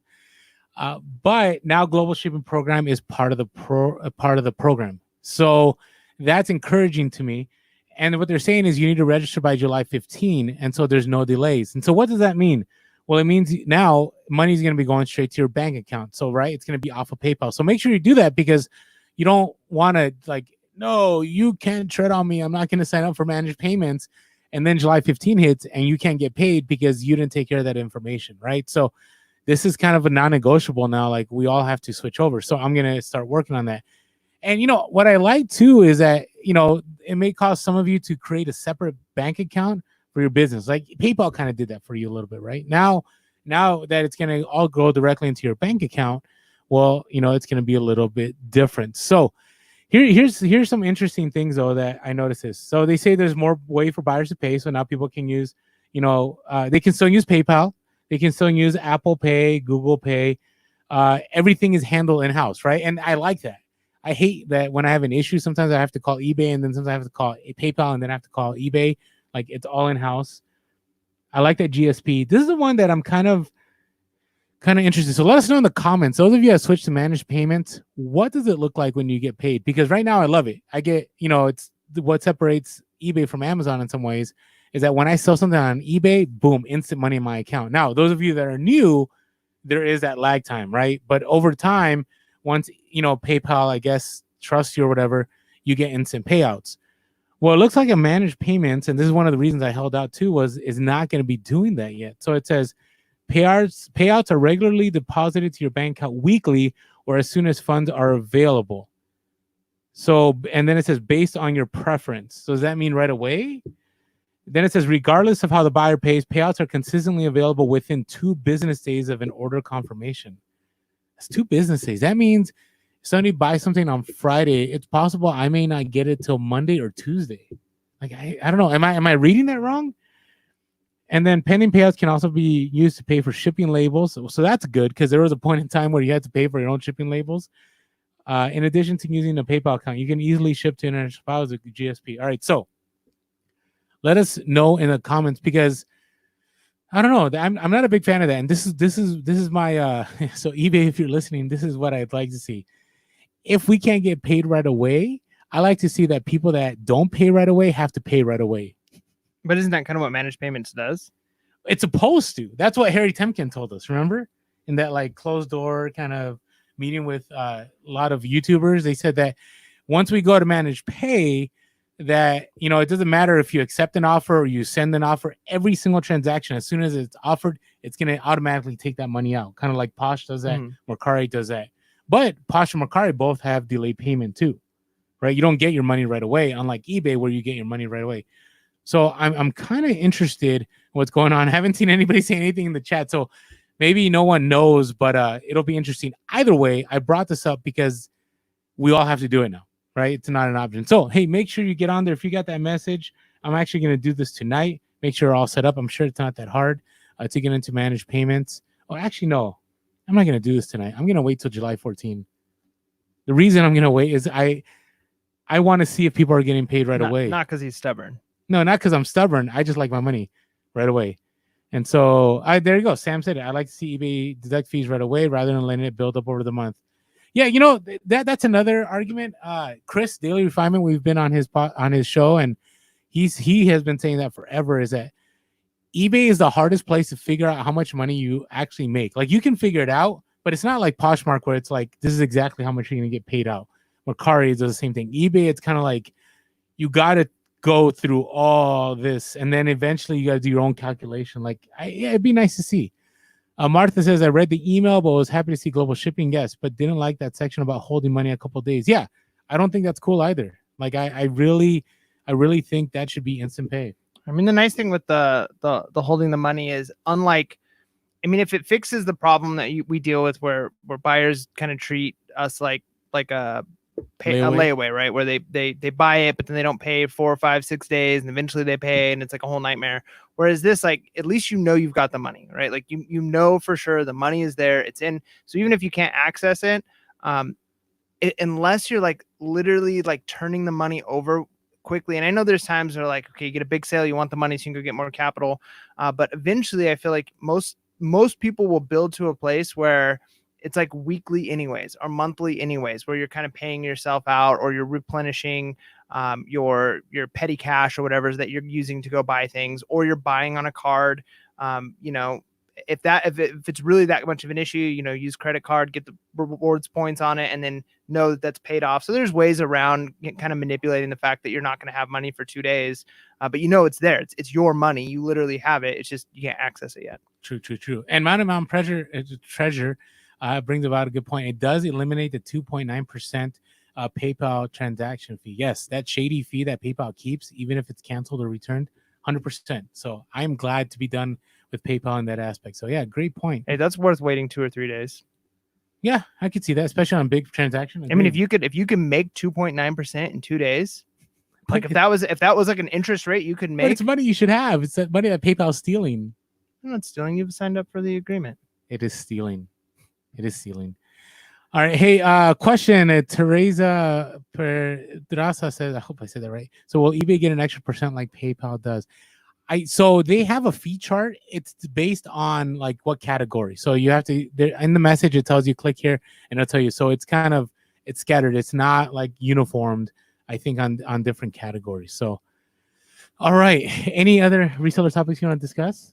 But now global shipping program is part of the program. So that's encouraging to me. And what they're saying is you need to register by July 15. And so there's no delays. And so what does that mean? Well, it means now money is going to be going straight to your bank account. So, right, it's going to be off of PayPal. So make sure you do that because you don't want to no, you can't tread on me. I'm not going to sign up for managed payments. And then July 15 hits and you can't get paid because you didn't take care of that information, right? So this is kind of a non-negotiable now. We all have to switch over. So I'm going to start working on that. And, what I like too is that, it may cost some of you to create a separate bank account for your business. PayPal kind of did that for you a little bit, right? Now that it's going to all go directly into your bank account, well, it's going to be a little bit different. So here's some interesting things though that I noticed this. So they say there's more way for buyers to pay. So now people can use, they can still use PayPal. They can still use Apple Pay, Google Pay. Everything is handled in-house, right? And I like that. I hate that when I have an issue, sometimes I have to call eBay and then sometimes I have to call PayPal and then I have to call eBay. It's all in-house. I like that GSP. This is the one that I'm kind of interested. So let us know in the comments. Those of you that switched to managed payments, what does it look like when you get paid? Because right now I love it. I get, it's what separates eBay from Amazon in some ways is that when I sell something on eBay, boom, instant money in my account. Now, those of you that are new, there is that lag time, right? But over time, once, PayPal, I guess, trusts you or whatever, you get instant payouts. Well, it looks like a managed payments, and this is one of the reasons I held out too, is not going to be doing that yet. So it says payouts are regularly deposited to your bank account weekly or as soon as funds are available. So, and then it says based on your preference. So does that mean right away? Then it says regardless of how the buyer pays, payouts are consistently available within 2 business days of an order confirmation. That's 2 business days. That means if somebody buys something on Friday, it's possible I may not get it till Monday or Tuesday. Like I don't know. Am I reading that wrong? And then pending payouts can also be used to pay for shipping labels. So that's good because there was a point in time where you had to pay for your own shipping labels. In addition to using a PayPal account, you can easily ship to international files with GSP. All right, so let us know in the comments because I don't know. I'm not a big fan of that. And this is my so eBay, if you're listening, this is what I'd like to see. If we can't get paid right away, I like to see that people that don't pay right away have to pay right away. But isn't that kind of what managed payments does? It's supposed to. That's what Harry Temkin told us. Remember, in that like closed door kind of meeting with a lot of YouTubers, they said that once we go to managed pay, that it doesn't matter if you accept an offer or you send an offer. Every single transaction, as soon as it's offered, it's going to automatically take that money out. Kind of like Posh does that, Mercari does that. But Posh and Mercari both have delayed payment too, right? You don't get your money right away, unlike eBay where you get your money right away. So I'm kind of interested in what's going on. I haven't seen anybody say anything in the chat, so maybe no one knows, but it'll be interesting. Either way, I brought this up because we all have to do it now, right? It's not an option. So, hey, make sure you get on there. If you got that message, I'm actually going to do this tonight. Make sure you're all set up. I'm sure it's not that hard to get into managed payments. Oh, actually, no. I'm not going to do this tonight. I'm going to wait till July 14. The reason I'm going to wait is I want to see if people are getting paid right away. Not because he's stubborn. No, not because I'm stubborn. I just like my money right away. And so there you go. Sam said it. I like to see eBay deduct fees right away rather than letting it build up over the month. Yeah, that's another argument. Chris, Daily Refinement, we've been on his show, and he has been saying that forever, is that eBay is the hardest place to figure out how much money you actually make. Like you can figure it out, but it's not like Poshmark where it's like, this is exactly how much you're going to get paid out. Mercari does the same thing. eBay, it's kind of like you got to go through all this, and then eventually you got to do your own calculation. Like, it'd be nice to see. Martha says, I read the email, but was happy to see global shipping. Yes, but didn't like that section about holding money a couple of days. Yeah, I don't think that's cool either. Like, I really think that should be instant pay. I mean, the nice thing with the holding the money is, unlike, I mean, if it fixes the problem that we deal with where buyers kind of treat us like a layaway, right? Where they buy it, but then they don't pay 4 or 5, 6 days, and eventually they pay, and it's like a whole nightmare. Whereas this, like, at least you've got the money, right? Like you know for sure the money is there, it's in. So even if you can't access it, unless you're like literally like turning the money over quickly. And I know there's times where like, okay, you get a big sale, you want the money so you can go get more capital. But eventually I feel like most people will build to a place where it's like weekly anyways, or monthly anyways, where you're kind of paying yourself out, or you're replenishing your petty cash or whatever that you're using to go buy things, or you're buying on a card. If it's really that much of an issue, use credit card, get the rewards points on it, and then know that that's paid off. So there's ways around kind of manipulating the fact that you're not going to have money for 2 days, but it's there. It's your money. You literally have it. It's just you can't access it yet. True. And Mountain Treasure brings about a good point. It does eliminate the 2.9% PayPal transaction fee. Yes, that shady fee that PayPal keeps, even if it's canceled or returned, 100%. So I'm glad to be done with PayPal in that aspect. So yeah, great point. Hey, that's worth waiting 2 or 3 days. Yeah, I could see that, especially on big transactions. I mean, if you can make 2.9% in 2 days, like if that was like an interest rate you could make. But it's money you should have. It's that money that PayPal's stealing. I'm not stealing. You've signed up for the agreement. It is stealing. All right. Hey, question. Teresa Pedraza says, I hope I said that right. So will eBay get an extra % like PayPal does? So they have a fee chart. It's based on like what category. So you have to, in the message, it tells you click here and it'll tell you. So it's scattered. It's not like uniformed, I think, on different categories. So, all right. Any other reseller topics you want to discuss?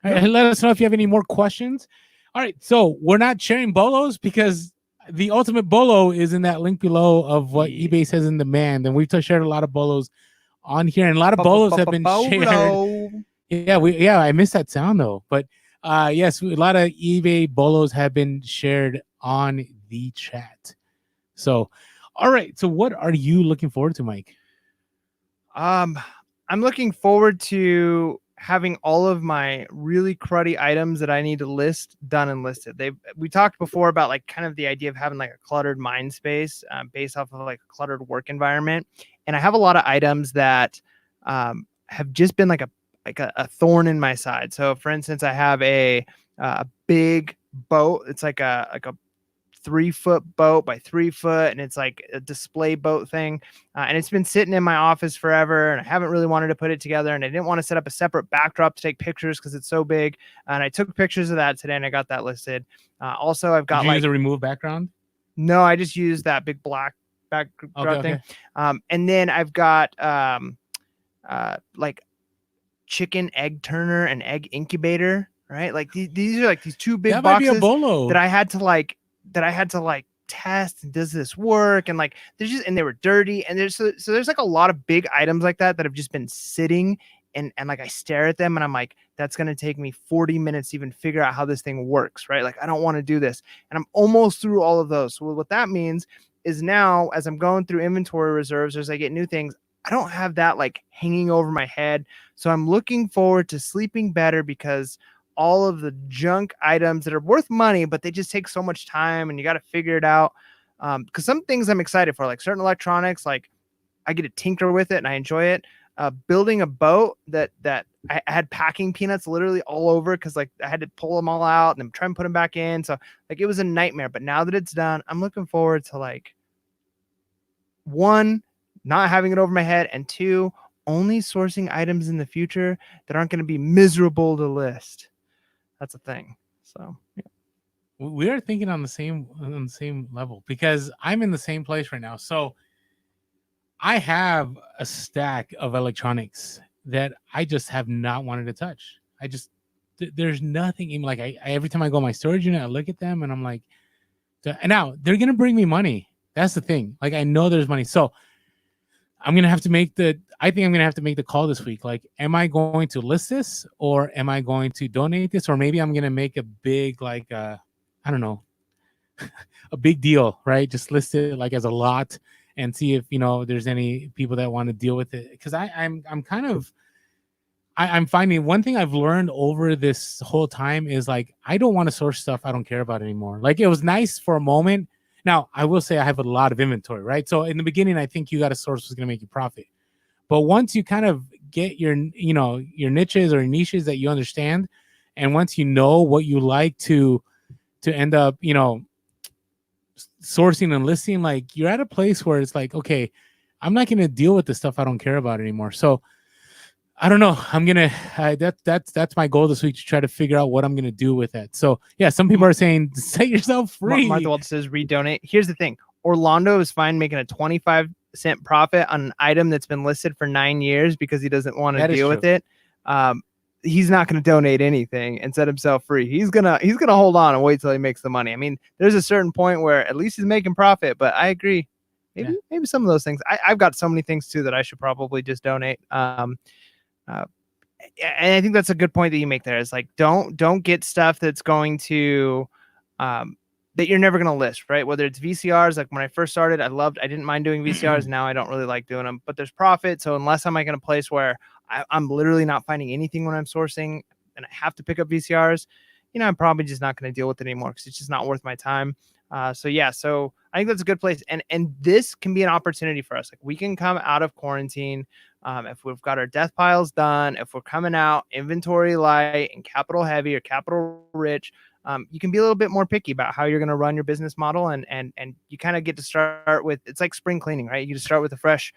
All right, let us know if you have any more questions. All right, so we're not sharing BOLOs because The ultimate bolo is in that link below of what Yeah. eBay says in demand, and we've shared a lot of bolos on here, and a lot of bolos have been shared. Bolo. Yeah, I missed that sound though, but yes, a lot of eBay bolos have been shared on the chat. So, all right. So, what are you looking forward to, Mike? I'm looking forward to having all of my really cruddy items that I need to list done and listed. We talked before about like kind of the idea of having like a cluttered mind space based off of like a cluttered work environment. And I have a lot of items that have just been like a thorn in my side. So for instance, I have a big boat. It's like a 3-foot boat by 3 foot, and it's like a display boat thing. And it's been sitting in my office forever, and I haven't really wanted to put it together. And I didn't want to set up a separate backdrop to take pictures because it's so big. And I took pictures of that today, and I got that listed. Also, I've got Did you use a remove background? No, I just used that big black backdrop thing. And then I've got like chicken egg turner and egg incubator, right? Like these are like these two big that might be a boxes bolo. that I had to like test, and does this work? And like and they were dirty, and there's like a lot of big items like that have just been sitting, and like I stare at them and I'm like, that's going to take me 40 minutes to even figure out how this thing works, right? Like I don't want to do this, and I'm almost through all of those. So what that means is now as I'm going through inventory reserves, as I get new things, I don't have that like hanging over my head. So I'm looking forward to sleeping better because all of the junk items that are worth money, but they just take so much time and you got to figure it out. Because some things I'm excited for, like certain electronics, like I get to tinker with it and I enjoy it. Building a boat that I had packing peanuts literally all over because like I had to pull them all out and try and put them back in. So like it was a nightmare. But now that it's done, I'm looking forward to like 1, not having it over my head, and 2, only sourcing items in the future that aren't going to be miserable to list. That's a thing. So yeah. We are thinking on the same level because I'm in the same place right now. So I have a stack of electronics that I just have not wanted to touch. There's nothing in like I every time I go to my storage unit, I look at them and I'm like, and now they're gonna bring me money. That's the thing. Like I know there's money, so I'm gonna have to make the call this week. Like, am I going to list this or am I going to donate this? Or maybe I'm gonna make a big like I don't know, a big deal, right? Just list it like as a lot and see if there's any people that want to deal with it. Because I'm finding one thing I've learned over this whole time is like I don't want to source stuff I don't care about anymore. Like it was nice for a moment. Now, I will say I have a lot of inventory, right? So in the beginning, I think you got a source was going to make you profit. But once you kind of get your niches or niches that you understand, and once you know what you like to end up, sourcing and listing, like you're at a place where it's like, okay, I'm not going to deal with the stuff I don't care about anymore. So I don't know. I'm gonna that's my goal this week, to try to figure out what I'm gonna do with it. So yeah, some people are saying set yourself free. Martha Walt says redonate. Here's the thing: Orlando is fine making a 25-cent profit on an item that's been listed for 9 years because he doesn't want to deal with it. He's not going to donate anything and set himself free. He's gonna hold on and wait till he makes the money. I mean, there's a certain point where at least he's making profit. But I agree. Maybe some of those things. I've got so many things too that I should probably just donate. And I think that's a good point that you make there. Is like don't get stuff that's going to that you're never going to list, right? Whether it's VCRs, like when I first started, I didn't mind doing VCRs. Now I don't really like doing them, but there's profit. So unless I'm like in a place where I'm literally not finding anything when I'm sourcing and I have to pick up VCRs, I'm probably just not going to deal with it anymore because it's just not worth my time. So I think that's a good place. And this can be an opportunity for us. Like we can come out of quarantine. If we've got our death piles done, if we're coming out inventory light and capital heavy or capital rich, you can be a little bit more picky about how you're going to run your business model. And you kind of get to start with, it's like spring cleaning, right? You just start with a fresh,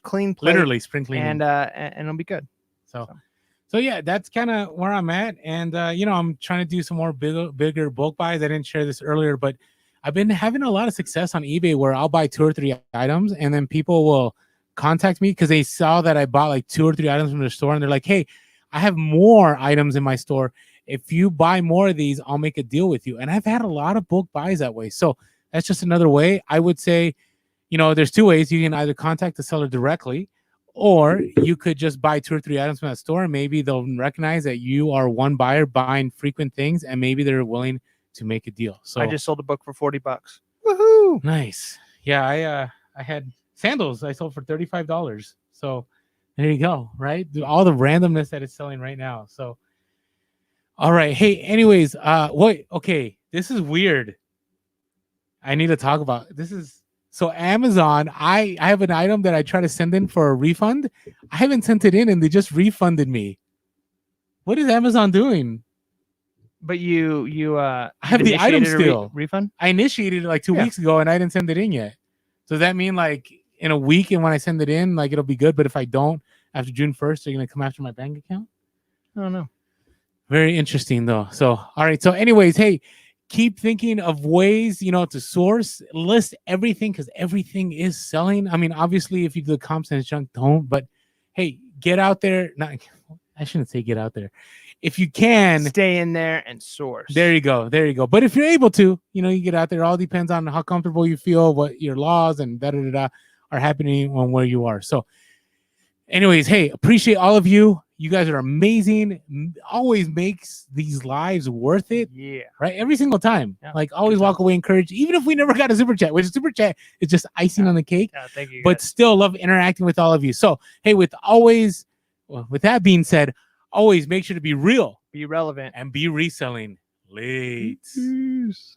clean plate. Literally spring cleaning. And it'll be good. So yeah, that's kind of where I'm at. And, I'm trying to do some more bigger bulk buys. I didn't share this earlier, but I've been having a lot of success on eBay where I'll buy 2 or 3 items and then people will contact me because they saw that I bought like 2 or 3 items from their store and they're like, hey, I have more items in my store. If you buy more of these, I'll make a deal with you. And I've had a lot of bulk buys that way. So That's just another way. I would say, there's two ways. You can either contact the seller directly, or you could just buy 2 or 3 items from that store, and maybe they'll recognize that you are one buyer buying frequent things, and maybe they're willing to make a deal. So I just sold a book for $40. Woohoo! Nice. Yeah, I had sandals I sold for $35. So there you go, right? All the randomness that it's selling right now. So all right. Hey, anyways, wait, okay. This is weird. I need to talk about this. So Amazon, I have an item that I try to send in for a refund. I haven't sent it in and they just refunded me. What is Amazon doing? But you I have the item still. Refund? I initiated it like 2 weeks ago and I didn't send it in yet. So does that mean like in a week and when I send it in, like it'll be good, but if I don't after June 1st, they're gonna come after my bank account? I don't know. Very interesting though. So all right. So anyways, hey, keep thinking of ways, to source, list everything because everything is selling. I mean, obviously, if you do the comps and it's junk, don't. But hey, get out there. I shouldn't say get out there. If you can, stay in there and source. There you go. But if you're able to, you get out there. It all depends on how comfortable you feel, what your laws and are happening on where you are. So, anyways, hey, appreciate all of you. You guys are amazing. Always makes these lives worth it. Yeah. Right. Every single time. Yeah. Like always walk away encouraged, even if we never got a super chat, which super chat is just icing on the cake. Yeah, thank you. But still love interacting with all of you. So, hey, with that being said, always make sure to be real, be relevant, and be reselling. Late. Peace.